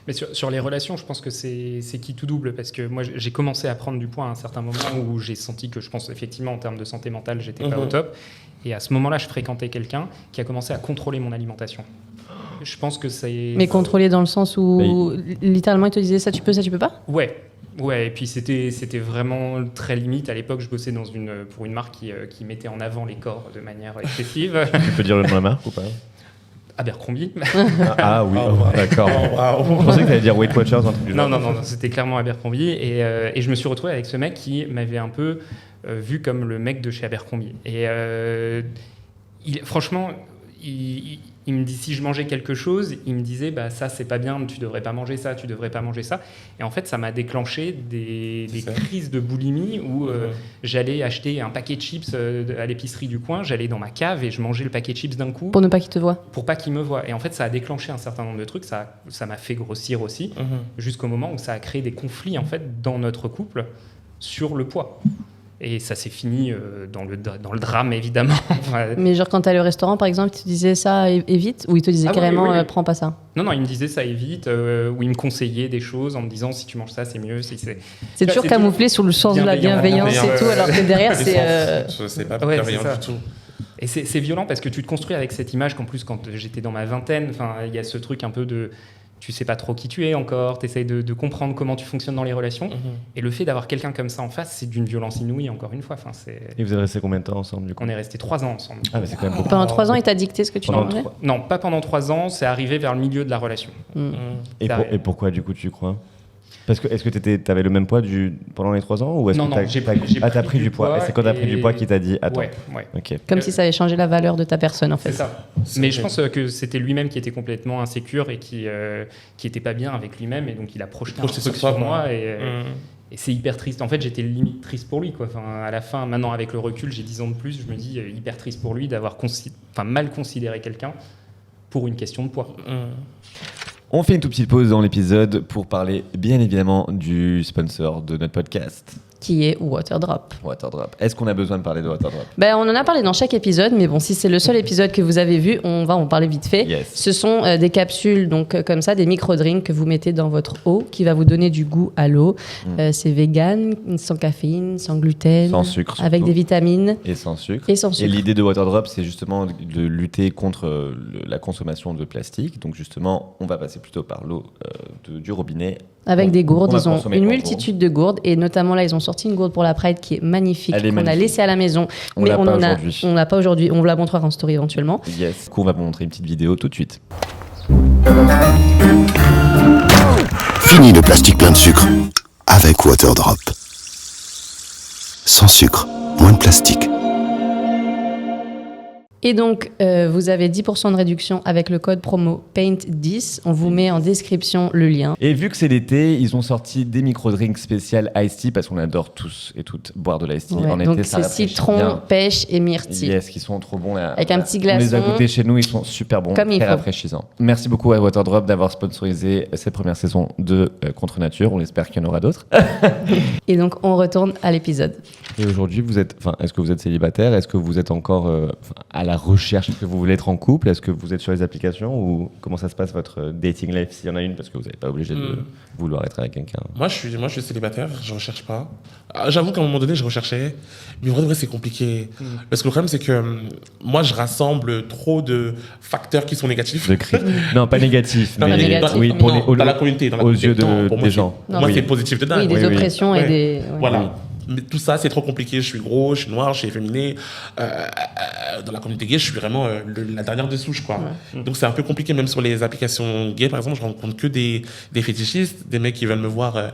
Mais sur les relations, je pense que c'est qui tout double, parce que moi, j'ai commencé à prendre du poids à un certain moment où j'ai senti que je pense effectivement en termes de santé mentale, j'étais pas au top. Et à ce moment-là, je fréquentais quelqu'un qui a commencé à contrôler mon alimentation. Je pense que c'est... Mais contrôler dans le sens où littéralement il te disait ça tu peux pas? Ouais, et puis c'était vraiment très limite. À l'époque, je bossais pour une marque qui mettait en avant les corps de manière excessive. Tu peux dire le nom de la marque ou pas? Abercrombie. Ah oui, d'accord. Je pensais que tu allais dire Weight Watchers, un truc du genre. Non, c'était clairement Abercrombie. Et je me suis retrouvé avec ce mec qui m'avait un peu vu comme le mec de chez Abercrombie. Et franchement, il me dit, si je mangeais quelque chose, il me disait, bah, ça, c'est pas bien, tu devrais pas manger ça, tu devrais pas manger ça. Et en fait, ça m'a déclenché des crises de boulimie où j'allais acheter un paquet de chips à l'épicerie du coin, j'allais dans ma cave et je mangeais le paquet de chips d'un coup. Pour ne pas qu'il te voie. Pour pas qu'il me voie. Et en fait, ça a déclenché un certain nombre de trucs, ça m'a fait grossir aussi, jusqu'au moment où ça a créé des conflits, en fait, dans notre couple sur le poids. Et ça s'est fini dans le drame, évidemment. Mais genre quand t'allais au restaurant, par exemple, il te disait ça, évite, ou il te disait carrément, oui. Prends pas ça? Non, il me disait ça, évite, ou il me conseillait des choses en me disant, si tu manges ça, c'est mieux. C'est toujours camouflé sous le sens de la bienveillance et tout, alors que derrière, c'est pas bienveillant du tout. Et c'est violent parce que tu te construis avec cette image qu'en plus, quand j'étais dans ma vingtaine, il y a ce truc un peu de... Tu sais pas trop qui tu es encore, tu essayes de comprendre comment tu fonctionnes dans les relations. Et le fait d'avoir quelqu'un comme ça en face, c'est d'une violence inouïe, encore une fois. Et vous êtes restés combien de temps ensemble, du coup? On est restés 3 ans ensemble. Ah, mais c'est quand même beaucoup. Pendant 3 ans, il t'a dicté ce que tu mangeais? Non, pas pendant 3 ans, c'est arrivé vers le milieu de la relation. Et pourquoi, du coup, tu crois? Parce que est-ce que t'avais le même poids pendant les 3 ans ou est-ce que t'as pris du poids? Et c'est quand t'as pris du poids qu'il t'a dit attends. Ouais. Okay. Comme si ça avait changé la valeur de ta personne en fait. C'est ça. Mais je pense que c'était lui-même qui était complètement insécure et qui était pas bien avec lui-même et donc il a projeté un truc sur moi et c'est hyper triste. En fait, j'étais limite triste pour lui, quoi. Enfin, à la fin, maintenant avec le recul, j'ai 10 ans de plus, je me dis hyper triste pour lui d'avoir mal considéré quelqu'un pour une question de poids. On fait une toute petite pause dans l'épisode pour parler bien évidemment du sponsor de notre podcast. Qui est Waterdrop. Waterdrop. Est-ce qu'on a besoin de parler de Waterdrop ? Ben, on en a parlé dans chaque épisode, mais bon, si c'est le seul épisode que vous avez vu, on va en parler vite fait. Yes. Ce sont des capsules, donc comme ça, des micro-drinks que vous mettez dans votre eau, qui va vous donner du goût à l'eau. C'est vegan, sans caféine, sans gluten, Sans sucre, surtout. avec des vitamines. Et sans sucre. Et sans sucre. Et l'idée de Waterdrop, c'est justement de lutter contre la consommation de plastique. Donc justement, on va passer plutôt par l'eau du robinet. Avec des gourdes, qu'on va ils ont consommer une en multitude de gourdes. Et notamment là, ils ont sorti une gourde pour la Pride qui est magnifique, Elle est qu'on a magnifique. laissée à la maison. On mais l'a on pas en a, aujourd'hui. on l'a pas aujourd'hui. On vous la montrera en story éventuellement. Yes. Du coup, on va vous montrer une petite vidéo tout de suite. Fini le plastique plein de sucre avec Waterdrop. Sans sucre, moins de plastique. Et donc, vous avez 10% de réduction avec le code promo PAINT10. On vous met en description le lien. Et vu que c'est l'été, ils ont sorti des micro-drinks spécial Ice Tea parce qu'on adore tous et toutes boire de l'Ice Tea. Ouais, En donc, été, ça c'est rafraîchit citron, bien. pêche et myrtille. Yes, qui sont trop bons là. Avec un petit On les a glaçon. goûtés chez nous, ils sont super bons, Comme il très faut. rafraîchissants. Merci beaucoup à Waterdrop d'avoir sponsorisé cette première saison de Contre Nature. On espère qu'il y en aura d'autres. Et donc, on retourne à l'épisode. Et aujourd'hui, est-ce que vous êtes célibataire ? Est-ce que vous êtes encore à la recherche ? Est-ce que vous voulez être en couple ? Est-ce que vous êtes sur les applications ? Ou comment ça se passe votre dating life s'il y en a une ? Parce que vous n'êtes pas obligé de vouloir être avec quelqu'un. Moi, je suis célibataire, je recherche pas. J'avoue qu'à un moment donné, je recherchais, mais en vrai, c'est compliqué. Parce que le problème, c'est que moi, je rassemble trop de facteurs qui sont négatifs. De cri. Non, pas négatif. Non, mais pas négatif, oui, mais- pour Non, dans la communauté. Dans la aux communauté. yeux Non, pour moi, des c'est- gens. Pour moi, Oui. c'est positif de dingue. Oui, des oui, oui. oppressions et Ouais. des... ouais. Voilà. Mais tout ça, c'est trop compliqué. Je suis gros, je suis noir, je suis efféminé. Dans la communauté gay, je suis vraiment la dernière de souche, quoi. Donc, c'est un peu compliqué, même sur les applications gays, par exemple, je rencontre que des fétichistes, des mecs qui veulent me voir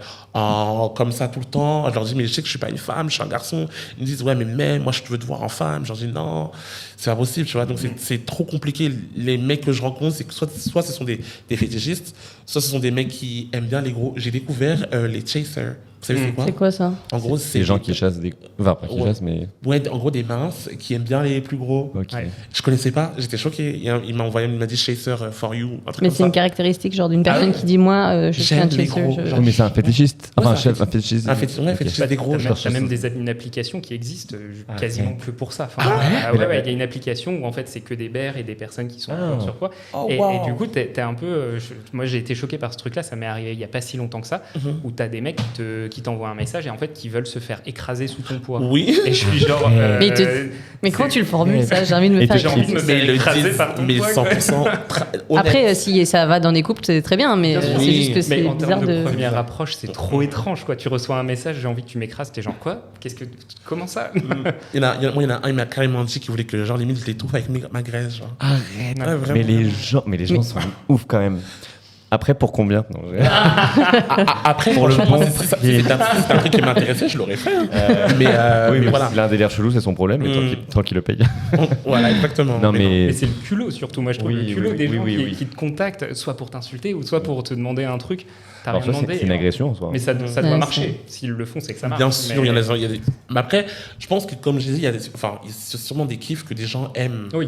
comme ça tout le temps. Je leur dis, mais je sais que je suis pas une femme, je suis un garçon. Ils me disent, ouais, mais moi, je veux te voir en femme. Je leur dis, non, c'est pas possible, tu vois. Donc, c'est trop compliqué. Les mecs que je rencontre, c'est que soit ce sont des fétichistes, soit ce sont des mecs qui aiment bien les gros. J'ai découvert les chasers. Vous savez, c'est quoi? C'est quoi ça? En gros, C'est des gens qui chassent des. Enfin, pas qui Ouais. chassent, mais. Ouais, en gros, des minces qui aiment bien les plus gros. Ok. Ouais. Je connaissais pas, j'étais choqué. Il m'a envoyé, il m'a dit chaser for you, un truc Mais comme c'est une ça. caractéristique genre d'une personne ouais. qui dit moi je suis un J'aime les chaser. gros, je- genre. Oui, mais c'est un fétichiste. Ouais, Enfin, c'est un un fétichiste. Un fétichiste, ouais, Ok. fétichiste des gros. T'as genre. même une application qui existe Ah, quasiment ouais. que pour ça. Enfin, Mais ouais, il y a une application où en fait c'est que des bears et des personnes qui sont Ah. en surpoids. Oh, et wow. du coup, t'es un peu. Moi, j'ai été choqué par ce truc-là. Ça m'est arrivé il y a pas si longtemps que ça, où t'as des mecs qui t'envoient un message et en fait qui veulent se faire écraser sous ton poids. Oui. Et je suis genre. Mais Mais comment tu le formules ça? J'ai envie de me Et faire. j'ai envie de me Mais faire ils le écraser disent, par ton mais poids, 100%. Après, si ça va dans des couples, c'est très bien, mais Bien sûr. c'est Oui. juste que c'est Mais en bizarre termes de de. première approche, c'est trop étrange, quoi. Tu reçois un message, j'ai envie que tu m'écrases, t'es genre quoi? Comment ça? Il y en a un, il m'a carrément dit qu'il voulait que, genre, limite, je l'étouffe avec ma graisse, genre. Arrête. Ouais, vraiment. Mais les gens sont ouf quand même. Après, pour combien? Non, Après, Pour le franchement, bon si c'était un truc qui m'intéressait, je l'aurais fait. hein. oui, mais mais voilà. s'il a un délire chelou, c'est son problème, mais tant qu'il le paye. Voilà, exactement. Non, mais. Mais c'est le culot surtout, moi je trouve Oui, le culot oui, des oui, gens oui, oui. qui te contactent, soit pour t'insulter ou soit pour te demander un truc. T'as Alors rien ça, demandé. c'est une agression en soi. Mais ça doit Ouais, marcher. S'ils le font, c'est que ça marche. Bien sûr, Mais- il y a des... Mais après, je pense que, comme j'ai dit, il y a sûrement des kiffs que des gens aiment. Oui.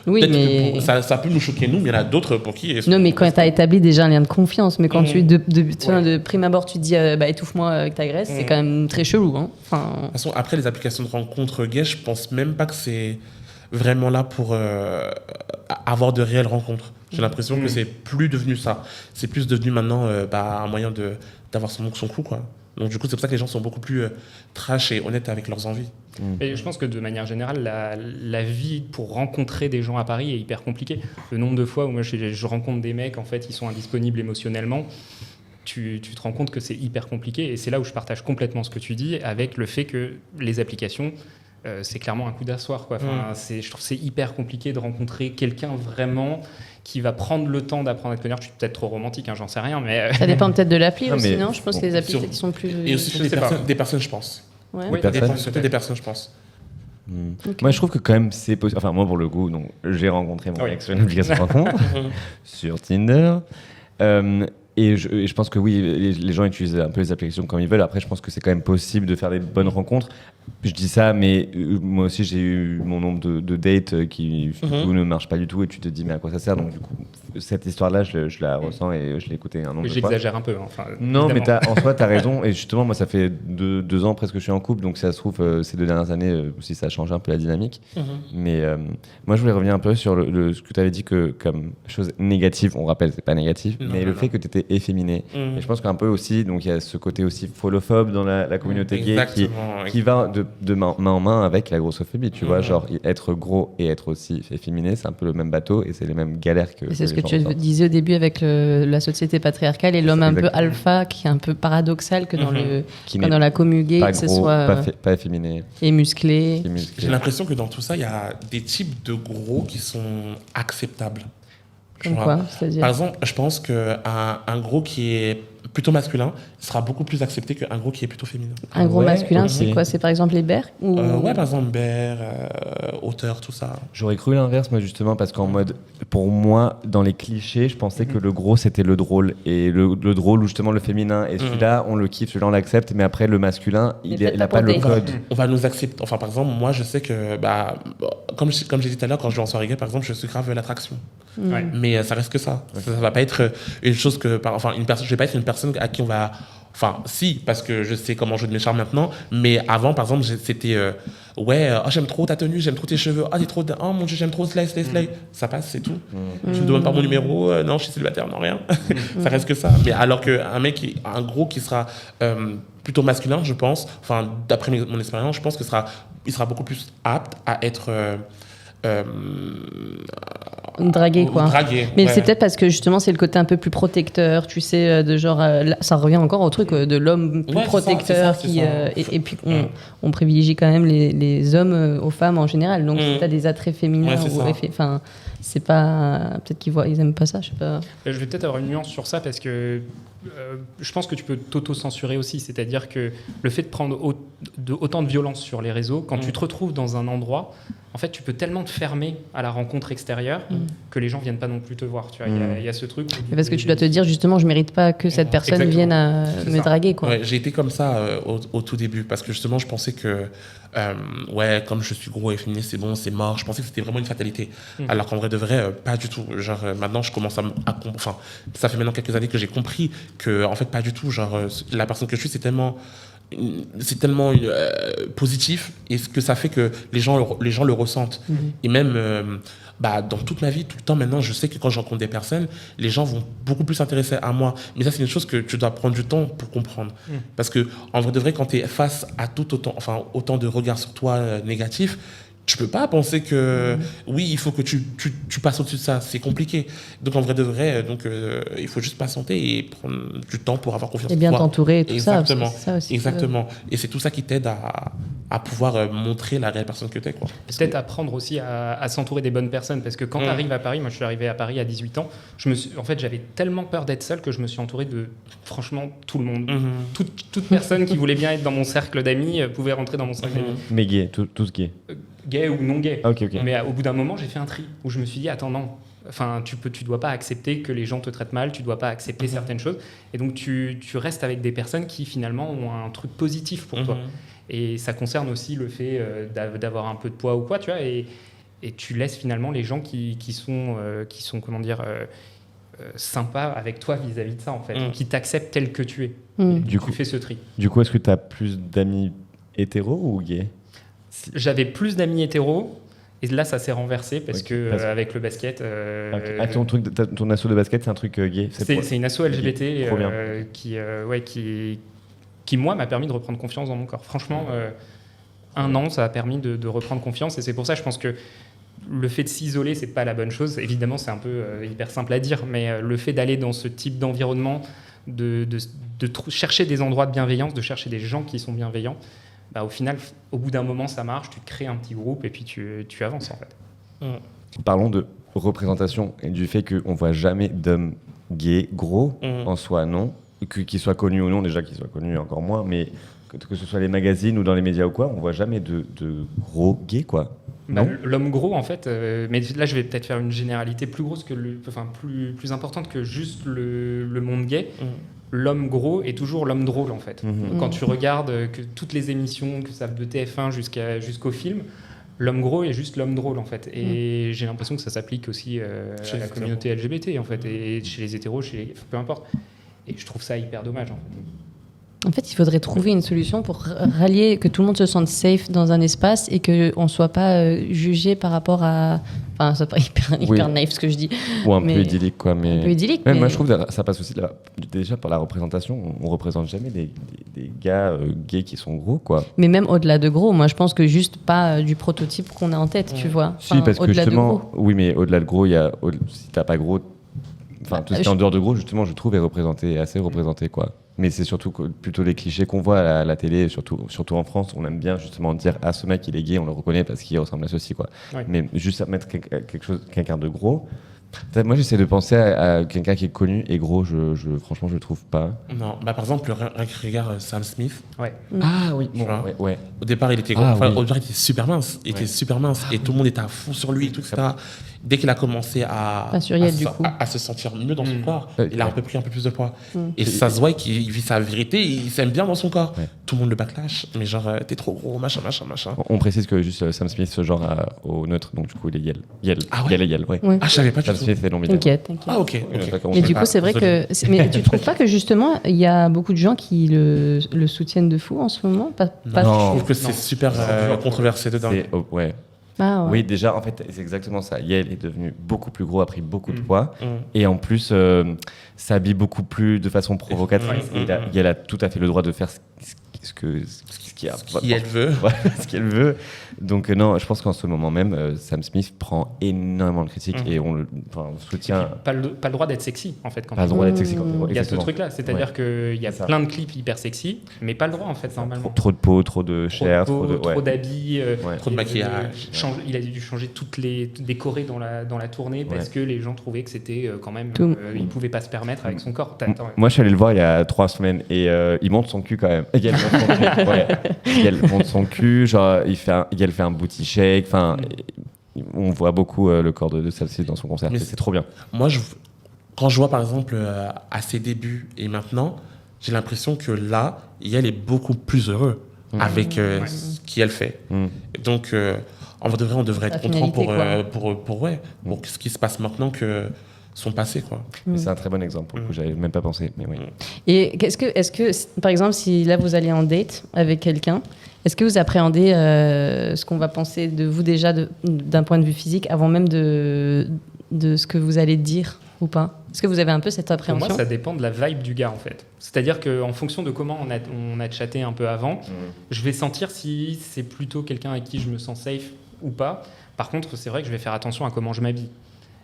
Oui, Peut-être mais- que ça peut nous choquer, nous, mais il y en a d'autres pour qui... Non, mais quand tu as établi déjà un lien de confiance, mais quand de prime abord tu te dis étouffe-moi avec ta graisse, c'est quand même très chelou. Hein. Enfin, De toute façon, après, les applications de rencontres gays, je pense même pas que c'est vraiment là pour avoir de réelles rencontres. J'ai l'impression que c'est plus devenu ça. C'est plus devenu maintenant un moyen d'avoir son crew, quoi. Donc, du coup, c'est pour ça que les gens sont beaucoup plus trash et honnêtes avec leurs envies. Et je pense que de manière générale, la vie pour rencontrer des gens à Paris est hyper compliquée. Le nombre de fois où moi je rencontre des mecs, en fait, ils sont indisponibles émotionnellement. Tu te rends compte que c'est hyper compliqué. Et c'est là où je partage complètement ce que tu dis avec le fait que les applications, c'est clairement un coup d'asseoir, quoi. Enfin, je trouve que c'est hyper compliqué de rencontrer quelqu'un vraiment qui va prendre le temps d'apprendre à te connaître. Je suis peut-être trop romantique, hein, j'en sais rien, mais... ça dépend peut-être de l'appli Non, aussi, mais non? Je pense que les applis sur- qui sont plus. Et aussi Je sais pas. des personnes, je pense. Ouais. Oui, personnes. Surtout des personnes, je pense. Ok. Moi, je trouve que quand même, c'est possible. Enfin, moi, pour le coup, donc, j'ai rencontré mon Oui. ex sur une application de rencontre, sur Tinder. Et je pense que oui, les gens utilisent un peu les applications comme ils veulent. Après, je pense que c'est quand même possible de faire des bonnes rencontres. Je dis ça, mais moi aussi, j'ai eu mon nombre de dates qui du coup, ne marchent pas du tout et tu te dis, mais à quoi ça sert? Donc, du coup, cette histoire-là, je la ressens et je l'ai écoutée un nombre de fois. J'exagère un peu. Enfin, non, évidemment. mais en soi, tu as raison. Et justement, moi, ça fait 2 ans presque que je suis en couple. Donc, si ça se trouve, ces 2 dernières années aussi, ça a changé un peu la dynamique. Mais moi, je voulais revenir un peu sur ce que tu avais dit que, comme chose négative, on rappelle, c'est pas négatif, mais le fait que tu étais efféminé. Et je pense qu'un peu aussi, donc il y a ce côté aussi follophobe dans la communauté gay qui va de main en main avec la grossophobie, tu vois, genre être gros et être aussi efféminé, c'est un peu le même bateau et c'est les mêmes galères que. Et c'est ce que tu disais au début avec la société patriarcale et l'homme un peu alpha qui est un peu paradoxal que dans la commu gay, que ce soit pas efféminé et musclé. J'ai l'impression que dans tout ça, il y a des types de gros qui sont acceptables. Comme quoi, c'est-à-dire ? Par exemple, je pense qu'un gros qui est plutôt masculin sera beaucoup plus accepté qu'un gros qui est plutôt féminin. Un gros masculin, c'est quoi ? C'est par exemple les bears Ouais, par exemple, bear, hauteur, tout ça. J'aurais cru l'inverse, moi, justement, parce qu'en mode, pour moi, dans les clichés, je pensais que le gros, c'était le drôle. Et le drôle, ou justement, le féminin. Et celui-là, on le kiffe, celui-là, on l'accepte. Mais après, le masculin, il n'a pas le code. On va nous accepter. Enfin, par exemple, moi, je sais que, comme j'ai dit tout à l'heure, quand je vais en soirée gay, par exemple, je suis grave l'attraction. Ouais. Mais ça reste que ça. Ça va pas être une chose que. Enfin, je vais pas être une personne à qui on va. Enfin, si, parce que je sais comment jouer de mes charmes maintenant. Mais avant, par exemple, c'était. J'aime trop ta tenue, j'aime trop tes cheveux. T'es trop. Oh mon Dieu, j'aime trop slay. Ça passe, c'est tout. Je me demande pas mon numéro. Non, je suis célibataire, non, rien. Ça reste que ça. Mais alors qu'un mec, un gros qui sera plutôt masculin, je pense, enfin, d'après mon expérience, je pense qu'il sera beaucoup plus apte à être. Draguer quoi. Mais ouais. c'est peut-être parce que justement c'est le côté un peu plus protecteur, tu sais, de genre ça revient encore au truc de l'homme plus protecteur et puis on privilégie quand même les hommes aux femmes en général. Donc si t'as des attraits féminins enfin c'est pas peut-être ils aiment pas ça, je sais pas. Je vais peut-être avoir une nuance sur ça parce que je pense que tu peux t'auto-censurer aussi, c'est-à-dire que le fait de prendre autant de violence sur les réseaux, quand tu te retrouves dans un endroit, en fait, tu peux tellement te fermer à la rencontre extérieure que les gens viennent pas non plus te voir. Tu vois, il y a ce truc. Parce que tu dois te dire justement, je mérite pas que cette personne vienne à me draguer, quoi. Ouais, j'ai été comme ça au tout début parce que justement, je pensais que comme je suis gros et féminin, c'est bon, c'est mort. Je pensais que c'était vraiment une fatalité. Alors qu'en vrai de vrai, pas du tout. Genre maintenant, je commence enfin, ça fait maintenant quelques années que j'ai compris que en fait pas du tout. Genre la personne que je suis, c'est tellement positif et ce que ça fait que les gens le ressentent. Et même dans toute ma vie, tout le temps maintenant, je sais que quand je rencontre des personnes, les gens vont beaucoup plus s'intéresser à moi. Mais ça, c'est une chose que tu dois prendre du temps pour comprendre. Parce que en vrai de vrai, quand tu es face à autant de regards sur toi négatifs, tu peux pas penser que oui, il faut que tu passes au-dessus de ça, c'est compliqué. Donc en vrai de vrai, il faut juste patienter et prendre du temps pour avoir confiance en toi. Et bien t'entourer et tout exactement, ça. Ça aussi, exactement. Et c'est tout ça qui t'aide à pouvoir montrer la réelle personne que t'es, quoi. Peut-être apprendre aussi à s'entourer des bonnes personnes parce que quand tu arrives à Paris, moi je suis arrivé à Paris à 18 ans, j'avais tellement peur d'être seul que je me suis entouré de franchement tout le monde. Toute personne qui voulait bien être dans mon cercle d'amis pouvait rentrer dans mon cercle d'amis. Mais gay, tous gays. Gay ou non gay. Okay. Mais au bout d'un moment, j'ai fait un tri où je me suis dit attends non, enfin tu dois pas accepter que les gens te traitent mal, tu dois pas accepter certaines choses et donc tu restes avec des personnes qui finalement ont un truc positif pour toi. Et ça concerne aussi le fait d'avoir un peu de poids ou quoi, tu vois, et tu laisses finalement les gens qui sont comment dire sympas avec toi vis-à-vis de ça en fait, qui t'acceptent tel que tu es. Du coup, tu fais ce tri. Du coup, est-ce que tu as plus d'amis hétéros ou gays? J'avais plus d'amis hétéros et là ça s'est renversé parce que avec le basket. Ton asso de basket, c'est un truc gay. C'est une asso LGBT qui moi m'a permis de reprendre confiance dans mon corps. Franchement, un an ça a permis de reprendre confiance et c'est pour ça je pense que le fait de s'isoler c'est pas la bonne chose. Évidemment c'est un peu hyper simple à dire, mais le fait d'aller dans ce type d'environnement, de chercher des endroits de bienveillance, de chercher des gens qui sont bienveillants. Au final, au bout d'un moment, ça marche, tu te crées un petit groupe et puis tu avances en fait. Parlons de représentation et du fait qu'on ne voit jamais d'hommes gays gros en soi, non, qu'ils soient connus ou non, déjà qu'ils soient connus encore moins, mais que ce soit les magazines ou dans les médias ou quoi, on ne voit jamais de gros gays, quoi. L'homme gros, en fait, mais là je vais peut-être faire une généralité plus grosse que plus importante que juste le monde gay. L'homme gros est toujours l'homme drôle, en fait. Quand tu regardes que toutes les émissions, que ça de TF1 jusqu'au film, l'homme gros est juste l'homme drôle, en fait. Et j'ai l'impression que ça s'applique aussi à la communauté LGBT, en fait, et chez les hétéros, peu importe. Et je trouve ça hyper dommage, en fait. En fait, il faudrait trouver une solution pour rallier, que tout le monde se sente safe dans un espace et qu'on ne soit pas jugé par rapport à... Enfin, c'est pas hyper naïf ce que je dis. Ou un peu idyllique, quoi. Mais... Un peu idyllique, mais... Moi, je trouve que ça passe aussi déjà par la représentation. On ne représente jamais des gars gays qui sont gros, quoi. Mais même au-delà de gros, moi, je pense que juste pas du prototype qu'on a en tête, tu vois. Enfin, si, parce que justement... Oui, mais au-delà de gros, si t'as pas gros... Enfin, tout ce qui est en dehors de gros, justement, je trouve est assez représenté, quoi. Mais c'est surtout plutôt les clichés qu'on voit à la télé, surtout en France. On aime bien justement dire « Ah, ce mec, il est gay, on le reconnaît parce qu'il ressemble à ceci, quoi. Ouais. » Mais juste à mettre quelqu'un de gros... Moi, j'essaie de penser à quelqu'un qui est connu et gros, franchement, je le trouve pas. Non, par exemple, regarde Sam Smith. Ouais. Ah oui, bon, ouais. Au départ, il était gros. Au départ, il était super mince. Et tout le monde était à fond sur lui et tout, etc. Dès qu'il a commencé à se sentir mieux dans son corps, il a pris un peu plus de poids. Et ça se voit qu'il vit sa vérité, il s'aime bien dans son corps. Ouais. Tout le monde le backlash, mais genre, t'es trop gros, machin. On précise que juste Sam Smith, ce genre au neutre, donc du coup, il est Yel. Yel et Yel, ouais. Ah, je savais pas. Sam Smith est non-binaire. T'inquiète. Ah, ok. Mais du coup, c'est vrai que... Mais tu trouves pas que justement, il y a beaucoup de gens qui le soutiennent de fou en ce moment? Non, je trouve que c'est super controversé dedans. Ouais. Ah ouais. Oui, déjà, en fait, c'est exactement ça. Yel est devenu beaucoup plus gros, a pris beaucoup de poids. Et en plus, s'habille beaucoup plus de façon provocatrice. Et Yel a tout à fait le droit de faire ce qu'elle veut. Ce qu'elle veut. Donc, non, je pense qu'en ce moment même, Sam Smith prend énormément de critiques et on le soutient. Pas le droit d'être sexy, en fait. Pas le droit d'être sexy. Il y a ce truc-là. C'est-à-dire qu'il y a plein de clips hyper sexy, mais pas le droit, en fait, normalement. Trop de peau, trop de chair, trop d'habits, trop de maquillage. Il a dû changer toutes les décorées dans la tournée parce que les gens trouvaient que c'était quand même. Il pouvait pas se permettre avec son corps. Moi, je suis allé le voir il y a 3 semaines et il monte son cul quand même. Il monte son cul, genre il fait un booty shake. Enfin, on voit beaucoup le corps de Sam Smith dans son concert. C'est trop bien. Moi, quand je vois par exemple à ses débuts et maintenant, j'ai l'impression que là, Yel est beaucoup plus heureux avec ce qu'elle fait. Donc, on devrait être content pour ce qui se passe maintenant que son passé, quoi. C'est un très bon exemple, pour le coup, j'avais même pas pensé, mais oui. Et est-ce que, par exemple, si là vous allez en date avec quelqu'un, est-ce que vous appréhendez ce qu'on va penser de vous déjà d'un point de vue physique avant même de ce que vous allez dire ou pas? Est-ce que vous avez un peu cette appréhension? Pour moi, ça dépend de la vibe du gars, en fait. C'est-à-dire qu'en fonction de comment on a chatté un peu avant, je vais sentir si c'est plutôt quelqu'un avec qui je me sens safe ou pas. Par contre, c'est vrai que je vais faire attention à comment je m'habille.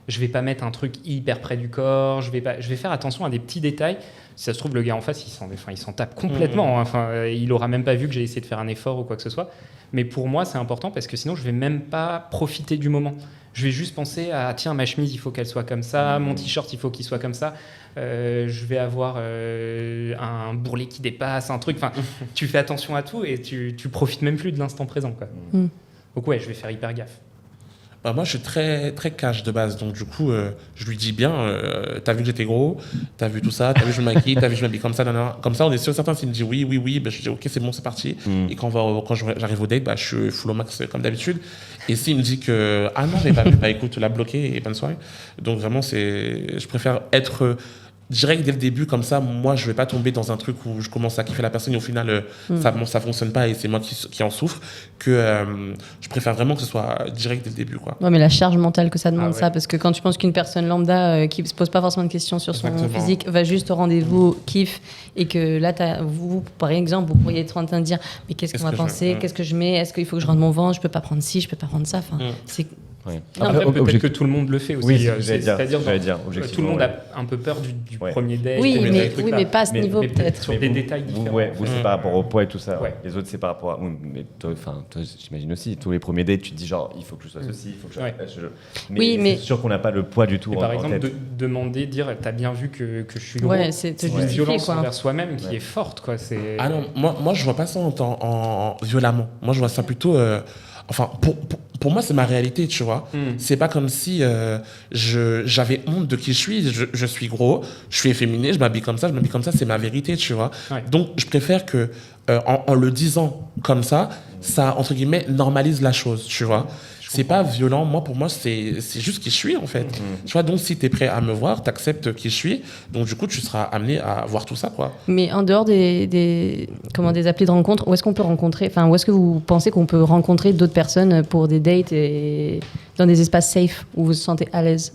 Je vais pas mettre un truc hyper près du corps. Je vais faire attention à des petits détails. Si ça se trouve, le gars en face, il s'en tape complètement. Enfin, il aura même pas vu que j'ai essayé de faire un effort ou quoi que ce soit. Mais pour moi, c'est important parce que sinon, je vais même pas profiter du moment. Je vais juste penser à tiens, ma chemise, il faut qu'elle soit comme ça. Mon t-shirt, il faut qu'il soit comme ça. Je vais avoir un bourrelet qui dépasse, un truc. Enfin, tu fais attention à tout et tu profites même plus de l'instant présent, quoi. Donc ouais, je vais faire hyper gaffe. Moi, je suis très, très cash de base. Donc, du coup, je lui dis bien, t'as vu que j'étais gros, t'as vu tout ça, t'as vu que je me maquille, t'as vu que je m'habille comme ça, nanana. Comme ça, on est sûr certain. S'il me dit oui, je dis ok, c'est bon, c'est parti. Et quand j'arrive au date, je suis full au max comme d'habitude. Et s'il me dit que ah non, j'avais pas vu, écoute, la bloquer et bonne soirée. Donc, vraiment, je préfère être direct dès le début, comme ça, moi, je vais pas tomber dans un truc où je commence à kiffer la personne et au final, ça fonctionne pas et c'est moi qui en souffre, que je préfère vraiment que ce soit direct dès le début, quoi. Ouais, mais la charge mentale que ça demande, ça, parce que quand tu penses qu'une personne lambda qui se pose pas forcément de questions sur son physique va juste au rendez-vous, kiffe, et que là, vous, par exemple, vous pourriez être en train de dire, mais qu'est-ce qu'on va penser, qu'est-ce que je mets, est-ce qu'il faut que je rende mon ventre, je peux pas prendre ci, je peux pas prendre ça, enfin, c'est... Ouais. Après, peut-être que tout le monde le fait aussi. Oui, c'est-à-dire tout le monde a un peu peur du premier date. Oui, mais pas à ce niveau, peut-être. Sur des détails différents. Vous, c'est par rapport au poids et tout ça. Ouais. Les autres, c'est par rapport à... Mais toi, j'imagine aussi, tous les premiers dates, tu te dis genre, il faut que je sois ceci, il faut que je... Mais c'est sûr qu'on n'a pas le poids du tout en tête. Par exemple, dire, t'as bien vu que je suis gros, c'est une violence envers soi-même qui est forte, quoi. Ah non, moi, je vois pas ça en violemment. Moi, je vois ça plutôt... Enfin, pour moi, c'est ma réalité, tu vois. C'est pas comme si j'avais honte de qui je suis. Je suis gros, je suis efféminé, je m'habille comme ça, c'est ma vérité, tu vois. Ouais. Donc, je préfère que, en le disant comme ça, entre guillemets, normalise la chose, tu vois. C'est pas violent. Moi, pour moi, c'est juste qui je suis, en fait. Tu vois, donc, si tu es prêt à me voir, tu acceptes qui je suis. Donc, du coup, tu seras amené à voir tout ça, quoi. Mais en dehors des applis de rencontre, où est-ce qu'on peut rencontrer, enfin, où est-ce que vous pensez qu'on peut rencontrer d'autres personnes pour des dates et dans des espaces safe où vous vous sentez à l'aise?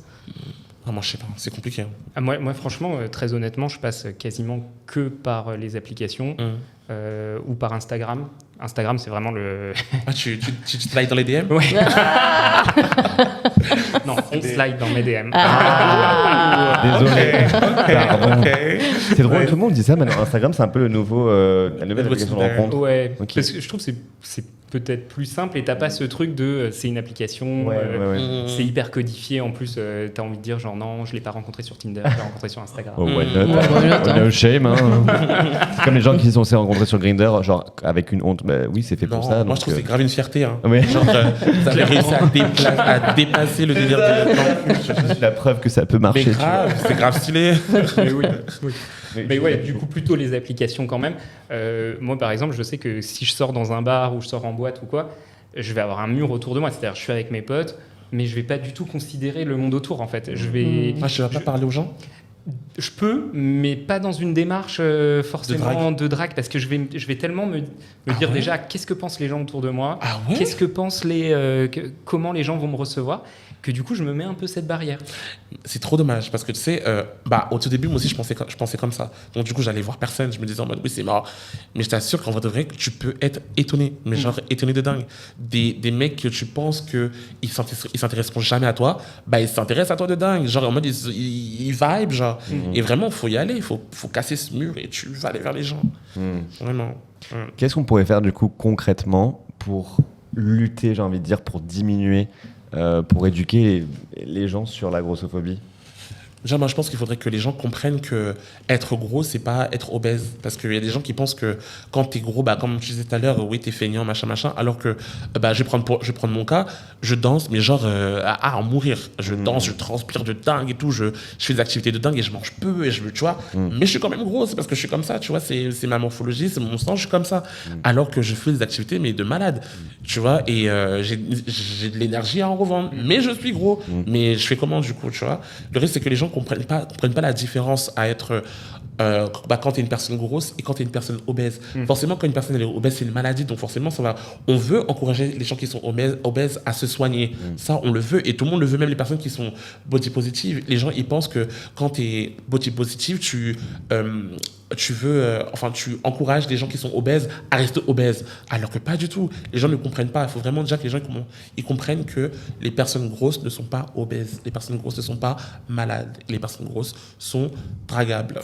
Moi, je sais pas, c'est compliqué. Ah, moi, franchement, très honnêtement, je passe quasiment que par les applications ou par Instagram. Instagram, c'est vraiment le... Ah, tu slides dans les DM? Ouais. Non, on slide dans mes DM. Désolé. Okay. C'est drôle, tout le monde dit ça maintenant. Instagram, c'est un peu la nouvelle application de rencontre. Ouais, parce que je trouve que c'est peut-être plus simple et t'as pas ce truc de c'est une application, c'est hyper codifié. En plus, t'as envie de dire genre non, je l'ai pas rencontré sur Tinder, je l'ai rencontré sur Instagram. Oh, why not? No shame. Hein. C'est comme les gens qui se sont rencontrés sur Grindr, genre avec une honte. Bah, oui, c'est fait pour ça. Moi, je trouve que c'est grave une fierté. Hein. Ouais. Genre, vous avez réussi à dépasser le délire de la preuve que ça peut marcher. Mais grave, c'est grave stylé. Mais oui. Mais ouais, du coup, plutôt les applications quand même. Moi, par exemple, je sais que si je sors dans un bar ou je sors en boîte ou quoi, je vais avoir un mur autour de moi. C'est-à-dire, je suis avec mes potes, mais je vais pas du tout considérer le monde autour, en fait. Je vais pas parler aux gens. Je peux, mais pas dans une démarche forcément de drague, parce que je vais tellement me dire déjà qu'est-ce que pensent les gens autour de moi, qu'est-ce que pensent comment les gens vont me recevoir, que du coup je me mets un peu cette barrière. C'est trop dommage parce que tu sais, au tout début moi aussi je pensais comme ça. Donc du coup j'allais voir personne, je me disais en mode oui c'est marrant, mais je t'assure qu'en vrai de vrai tu peux être étonné, mais genre étonné de dingue. Des mecs que tu penses que ils s'intéresseront jamais à toi, ils s'intéressent à toi de dingue, genre en mode ils vibe genre. Et vraiment faut y aller, faut casser ce mur et tu vas aller vers les gens. Vraiment. Qu'est-ce qu'on pourrait faire du coup concrètement pour lutter, j'ai envie de dire, pour diminuer, pour éduquer les gens sur la grossophobie? Déjà, moi, je pense qu'il faudrait que les gens comprennent que être gros, c'est pas être obèse. Parce qu'il y a des gens qui pensent que quand t'es gros, comme je disais tout à l'heure, oui, t'es feignant, machin. Alors que, je vais prendre mon cas, je danse, mais genre, à en mourir. Je danse, je transpire de dingue et tout, je fais des activités de dingue et je mange peu, et tu vois. Mais je suis quand même gros, c'est parce que je suis comme ça, tu vois, c'est ma morphologie, c'est mon sang, je suis comme ça. Alors que je fais des activités, mais de malade, tu vois, et j'ai de l'énergie à en revendre. Mais je suis gros. Mais je fais comment, du coup, tu vois? Le risque, c'est que les gens comprennent pas la différence à être quand tu es une personne grosse et quand tu es une personne obèse. Forcément, quand une personne est obèse, c'est une maladie, donc forcément, on veut encourager les gens qui sont obèses à se soigner. Ça, on le veut, et tout le monde le veut, même les personnes qui sont body positive. Les gens, ils pensent que quand tu es body positive, tu encourages les gens qui sont obèses à rester obèses, alors que pas du tout. Les gens ne comprennent pas. Il faut vraiment déjà que les gens ils comprennent que les personnes grosses ne sont pas obèses, les personnes grosses ne sont pas malades, les personnes grosses sont dragables.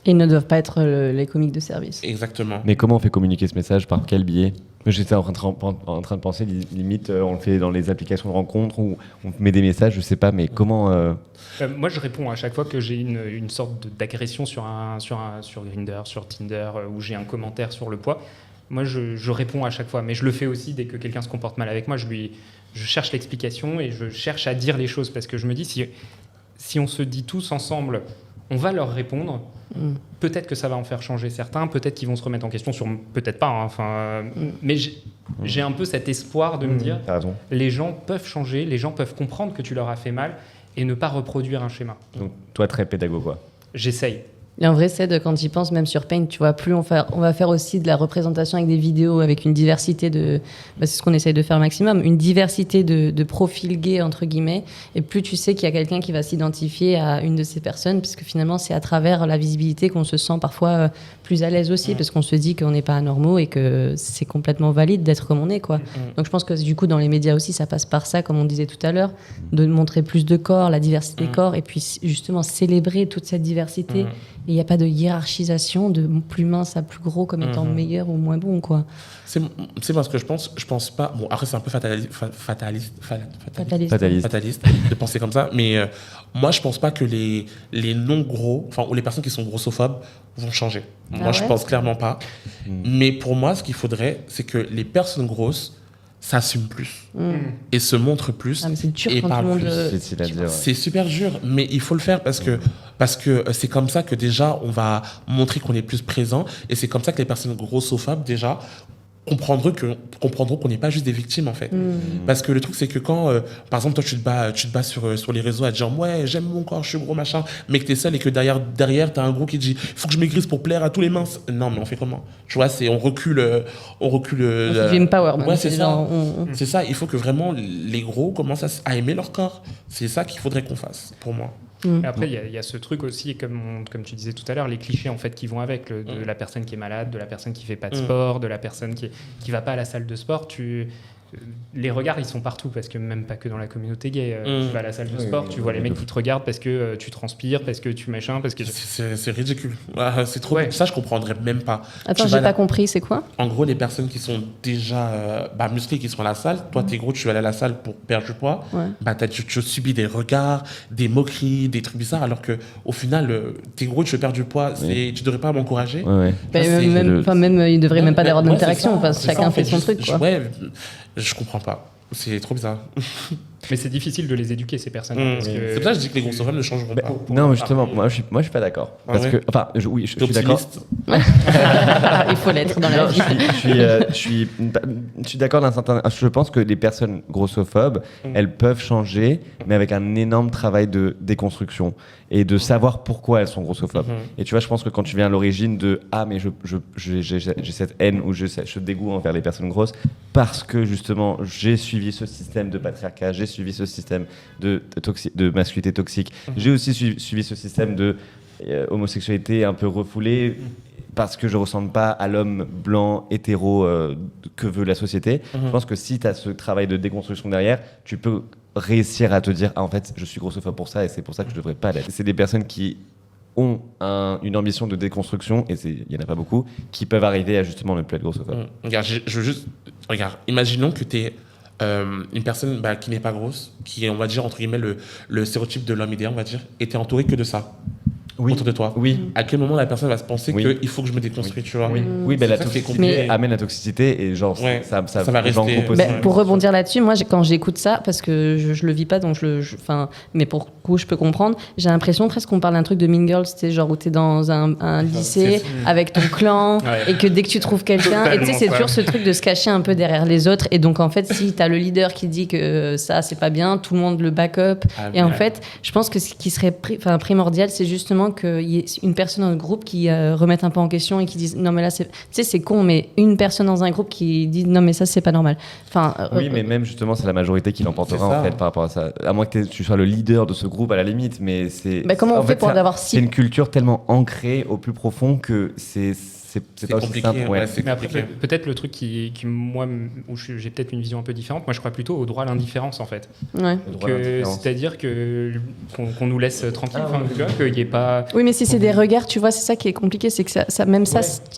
Ils ne doivent pas être les comiques de service. Exactement. Mais comment on fait communiquer ce message? Par quel biais? J'étais en train de penser, limite, on le fait dans les applications de rencontres où on met des messages, je sais pas, mais comment... Moi, je réponds à chaque fois que j'ai une sorte d'agression sur Grindr, sur Tinder, où j'ai un commentaire sur le poids. Moi, je réponds à chaque fois, mais je le fais aussi dès que quelqu'un se comporte mal avec moi. Je cherche l'explication et je cherche à dire les choses, parce que je me dis, si on se dit tous ensemble, on va leur répondre. Peut-être que ça va en faire changer certains, peut-être qu'ils vont se remettre en question peut-être pas, mais j'ai un peu cet espoir de me dire les gens peuvent changer, les gens peuvent comprendre que tu leur as fait mal et ne pas reproduire un schéma. Donc toi, très pédago, quoi. J'essaye. Et en vrai, c'est quand y penses, même sur Paint, tu vois, plus on va faire aussi de la représentation avec des vidéos, avec une diversité c'est ce qu'on essaye de faire au maximum, une diversité de profils gays, entre guillemets, et plus tu sais qu'il y a quelqu'un qui va s'identifier à une de ces personnes, puisque finalement, c'est à travers la visibilité qu'on se sent parfois plus à l'aise aussi, parce qu'on se dit qu'on n'est pas anormaux et que c'est complètement valide d'être comme on est, quoi. Donc je pense que du coup, dans les médias aussi, ça passe par ça, comme on disait tout à l'heure, de montrer plus de corps, la diversité des corps, et puis justement célébrer toute cette diversité. Il n'y a pas de hiérarchisation de plus mince à plus gros comme étant meilleur ou moins bon, quoi. C'est parce que je pense pas... Bon, après, c'est un peu fataliste de penser comme ça, mais moi, je pense pas que les non-gros, ou les personnes qui sont grossophobes vont changer. Moi, je pense clairement pas. Mais pour moi, ce qu'il faudrait, c'est que les personnes grosses s'assument plus et se montrent plus. Ah, mais c'est dur et quand tout le parlent monde. plus. C'est difficile à dire. Ouais. C'est super dur, mais il faut le faire parce que c'est comme ça que déjà on va montrer qu'on est plus présent et c'est comme ça que les personnes grossophobes déjà comprendront qu'on n'est pas juste des victimes en fait. Parce que le truc c'est que quand par exemple toi tu te bats sur les réseaux à dire ouais j'aime mon corps, je suis gros machin, mais que t'es seul et que derrière t'as un gros qui dit faut que je maigrisse pour plaire à tous les minces. Non mais on fait comment? Tu vois, on recule Du empowerment. Ouais, c'est ça. C'est ça, il faut que vraiment les gros commencent à aimer leur corps. C'est ça qu'il faudrait qu'on fasse pour moi. Et après, il y a ce truc aussi, comme tu disais tout à l'heure, les clichés en fait qui vont avec, de la personne qui est malade, de la personne qui fait pas de sport, de la personne qui va pas à la salle de sport. Les regards, ils sont partout, parce que même pas que dans la communauté gay. Tu vas à la salle de sport, tu vois les mecs qui te regardent parce que tu transpires, parce que tu machin, parce que... C'est ridicule. C'est trop... Ça, je comprendrais même pas. Attends, j'ai pas compris, c'est quoi? En gros, les personnes qui sont déjà musclées, qui sont à la salle, toi, t'es gros, tu vas aller à la salle pour perdre du poids, tu subis des regards, des moqueries, des trucs bizarres, alors qu'au final, t'es gros, tu veux perdre du poids, tu devrais pas m'encourager. Même, il devrait même pas y avoir d'interaction, parce que chacun fait son truc, quoi. Ouais, je comprends pas. C'est trop bizarre. Mais c'est difficile de les éduquer, ces personnes. C'est pour ça que je dis que les grossophobes ne changeront pas. Non, justement, moi je suis pas d'accord. Parce que, enfin, je suis d'accord. Il faut l'être dans la vie. Je suis d'accord d'un certain. Je pense que les personnes grossophobes, elles peuvent changer, mais avec un énorme travail de déconstruction et de savoir pourquoi elles sont grossophobes. Et tu vois, je pense que quand tu viens à l'origine de mais j'ai cette haine ou ce dégoût envers les personnes grosses parce que justement j'ai suivi ce système de patriarcat, j'ai suivi ce système de masculinité toxique, j'ai aussi suivi ce système de homosexualité un peu refoulée parce que je ne ressemble pas à l'homme blanc, hétéro que veut la société. Je pense que si tu as ce travail de déconstruction derrière, tu peux réussir à te dire en fait, je suis grossophobe pour ça et c'est pour ça que je ne devrais pas l'être. C'est des personnes qui ont une ambition de déconstruction, et il n'y en a pas beaucoup, qui peuvent arriver à justement ne plus être grossophobe. Regarde, imaginons que tu es une personne qui n'est pas grosse, qui est, on va dire, entre guillemets, le stéréotype de l'homme idéal, on va dire, et tu es entouré que de ça. Autour de toi. À quel moment la personne va se penser qu'il faut que je me déconstruise, tu vois? La toxicité amène la toxicité et genre ça va rester. Pour rebondir là-dessus, moi quand j'écoute ça, parce que je le vis pas, donc mais pour le coup je peux comprendre, j'ai l'impression presque qu'on parle d'un truc de Mean Girls, tu sais, genre où t'es dans un lycée avec ton clan et que dès que tu trouves quelqu'un, et tu sais c'est toujours ce truc de se cacher un peu derrière les autres, et donc en fait si t'as le leader qui dit que ça c'est pas bien, tout le monde le back up, et en fait je pense que ce qui serait primordial, c'est justement qu'il y ait une personne dans le groupe qui remette un peu en question et qui dise non mais là c'est con, mais une personne dans un groupe qui dit non mais ça c'est pas normal. Mais même justement c'est la majorité qui l'emportera en fait par rapport à ça, à moins que tu sois le leader de ce groupe à la limite, mais c'est comment on fait pour avoir c'est une culture tellement ancrée au plus profond que c'est pas aussi simple. Mais après, peut-être le truc qui moi, où j'ai peut-être une vision un peu différente, moi je crois plutôt au droit à l'indifférence en fait. C'est-à-dire qu'on nous laisse tranquille, qu'il n'y ait pas... Oui, mais si c'est des regards, tu vois, c'est ça qui est compliqué, c'est que ça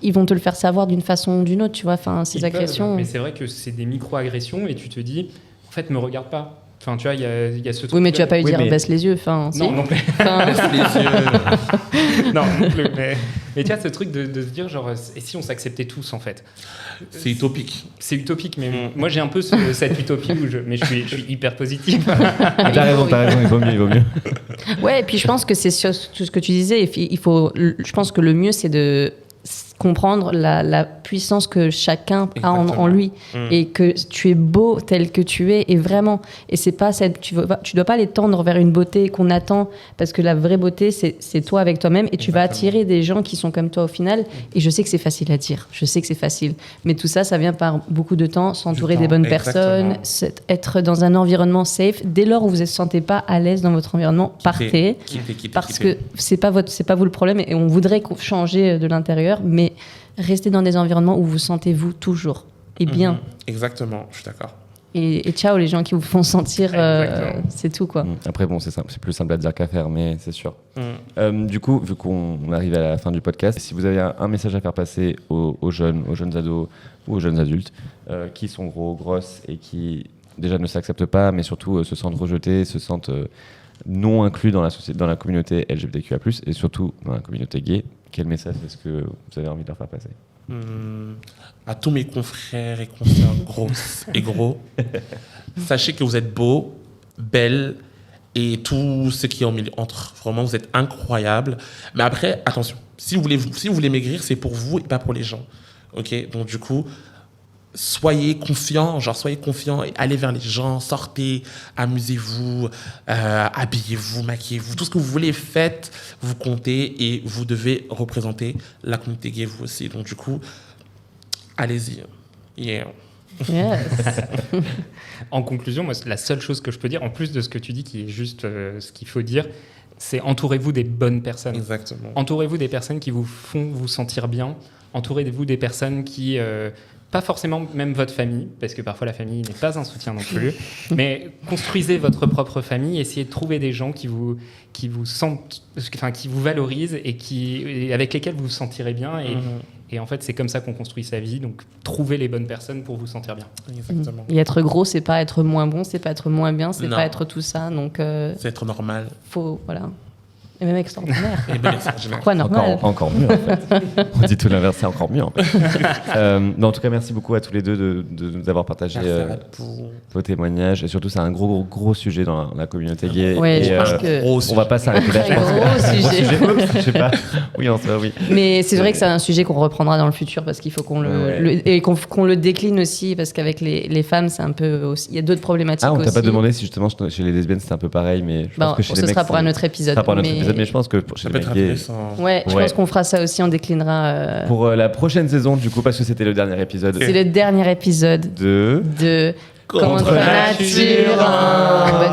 ils vont te le faire savoir d'une façon ou d'une autre, tu vois, ces agressions. Mais c'est vrai que c'est des micro-agressions et tu te dis, en fait, me regarde pas. Enfin, tu vois, il y a ce truc. Oui, mais tu vas pas lui dire baisse les yeux. Non plus. Baisse les yeux. Non plus. Mais tu as ce truc de se dire, genre, et si on s'acceptait tous, en fait? C'est utopique. C'est utopique, mais moi j'ai un peu cette utopie mais je suis hyper positif. T'as raison, il vaut mieux. Ouais, et puis je pense que c'est sur tout ce que tu disais. Je pense que le mieux, c'est de comprendre la puissance que chacun a en lui et que tu es beau tel que tu es, et vraiment, et c'est pas tu dois pas aller tendre vers une beauté qu'on attend, parce que la vraie beauté c'est toi avec toi-même, et tu vas attirer des gens qui sont comme toi au final. Et je sais que c'est facile à dire, je sais que c'est facile, mais tout ça vient par beaucoup de temps, s'entourer des bonnes personnes, être dans un environnement safe. Dès lors où vous ne vous sentez pas à l'aise dans votre environnement, partez, parce que c'est pas vous le problème, et on voudrait changer de l'intérieur, mais restez dans des environnements où vous sentez-vous toujours et bien. Exactement, je suis d'accord. Et ciao les gens qui vous font sentir, c'est tout quoi. Après bon, c'est simple, c'est plus simple à dire qu'à faire, mais c'est sûr. Du coup, vu qu'on arrive à la fin du podcast, si vous avez un message à faire passer aux jeunes ados ou aux jeunes adultes qui sont grosses et qui déjà ne s'acceptent pas, mais surtout se sentent rejetés, se sentent non inclus dans la société, dans la communauté LGBTQIA+, et surtout dans la communauté gay, quel message est-ce que vous avez envie de leur faire passer? à tous mes confrères et consoeurs grosses et gros, sachez que vous êtes beaux, belles et tout ce qui est au milieu entre. Vraiment, vous êtes incroyables. Mais après, attention, si vous voulez maigrir, c'est pour vous et pas pour les gens. Ok, donc du coup, soyez confiants et allez vers les gens, sortez, amusez-vous, habillez-vous, maquillez-vous, tout ce que vous voulez, faites, vous comptez et vous devez représenter la communauté gay vous aussi. Donc du coup, allez-y. Yeah. Yes. En conclusion, moi, la seule chose que je peux dire, en plus de ce que tu dis, qui est juste ce qu'il faut dire, c'est entourez-vous des bonnes personnes. Exactement. Entourez-vous des personnes qui vous font vous sentir bien. Entourez-vous des personnes qui... pas forcément même votre famille, parce que parfois la famille n'est pas un soutien non plus, mais construisez votre propre famille, essayez de trouver des gens qui vous sentent, enfin, qui vous valorisent et avec lesquels vous vous sentirez bien. Et en fait, c'est comme ça qu'on construit sa vie. Donc, trouvez les bonnes personnes pour vous sentir bien. Exactement. Et être gros, c'est pas être moins bon, c'est pas être moins bien, c'est pas être tout ça. Donc, c'est être normal. Faut, voilà. Et même extraordinaire. Et Quoi, normal. Encore mieux, en fait. On dit tout l'inverse, c'est encore mieux, en fait. Mais en tout cas, merci beaucoup à tous les deux de nous avoir partagé vos témoignages. Et surtout, c'est un gros sujet dans la communauté gay. Ouais, je pense que on va pas s'arrêter là. Gros sujet. Je sais pas. Oui, en soi, oui. Mais c'est vrai que c'est un sujet qu'on reprendra dans le futur parce qu'il faut qu'on qu'on le décline aussi parce qu'avec les femmes, c'est un peu aussi... Il y a d'autres problématiques aussi. On t'a pas demandé si justement chez les lesbiennes c'était un peu pareil, mais je pense que chez les mecs... Ce sera pour un autre épisode. Mais je pense que chez les mecs gays... Ouais, je pense qu'on fera ça aussi, on déclinera... Pour la prochaine saison, du coup, parce que c'était le dernier épisode. C'est le dernier épisode de Contre Nature.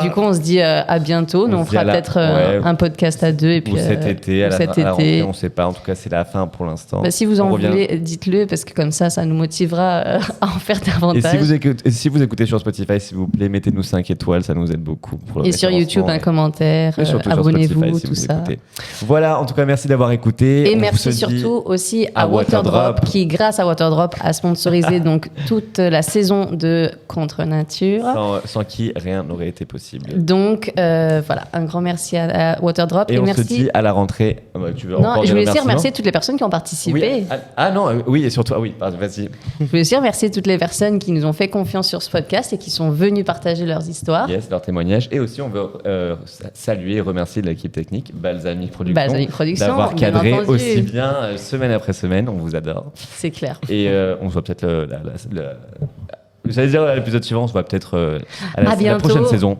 Du coup, on se dit à bientôt. Nous, on fera peut-être un podcast à deux. Et puis, ou cet été, à la rentrée, on ne sait pas. En tout cas, c'est la fin pour l'instant. Si vous en voulez, dites-le, parce que comme ça nous motivera à en faire davantage. Et si vous écoutez sur Spotify, s'il vous plaît, mettez-nous 5 étoiles, ça nous aide beaucoup. Et sur YouTube, un commentaire, abonnez-vous, tout ça. Voilà, en tout cas, merci d'avoir écouté. Et merci surtout aussi à Waterdrop, qui, grâce à Waterdrop, a sponsorisé donc toute la saison de Contre Nature. Sans qui rien n'aurait été possible. Donc voilà, un grand merci à Waterdrop. Et on merci. se dit à la rentrée. Tu veux non, je voulais aussi remercier toutes les personnes qui ont participé. Oui, et surtout, vas-y. Je voulais aussi remercier toutes les personnes qui nous ont fait confiance sur ce podcast et qui sont venues partager leurs histoires. Yes, leurs témoignages. Et aussi, on veut saluer et remercier l'équipe technique Balsamiq Productions d'avoir cadré aussi bien semaine après semaine. On vous adore. C'est clair. Et on se voit peut-être j'allais dire l'épisode suivant, on se voit peut-être à la prochaine saison.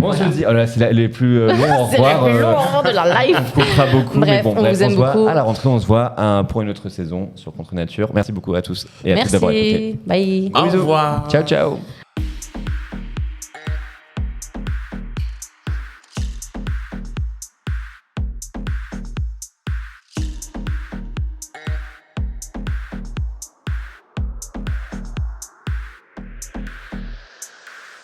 On se dit, c'est les plus longs au revoir. C'est les plus longs au revoir de la live. On coupera beaucoup. Bref, mais on vous aime beaucoup. À la rentrée, on se voit pour une autre saison sur Contre Nature. Merci beaucoup à tous et à toutes d'avoir écouté. Bye. Au revoir. Ciao, ciao.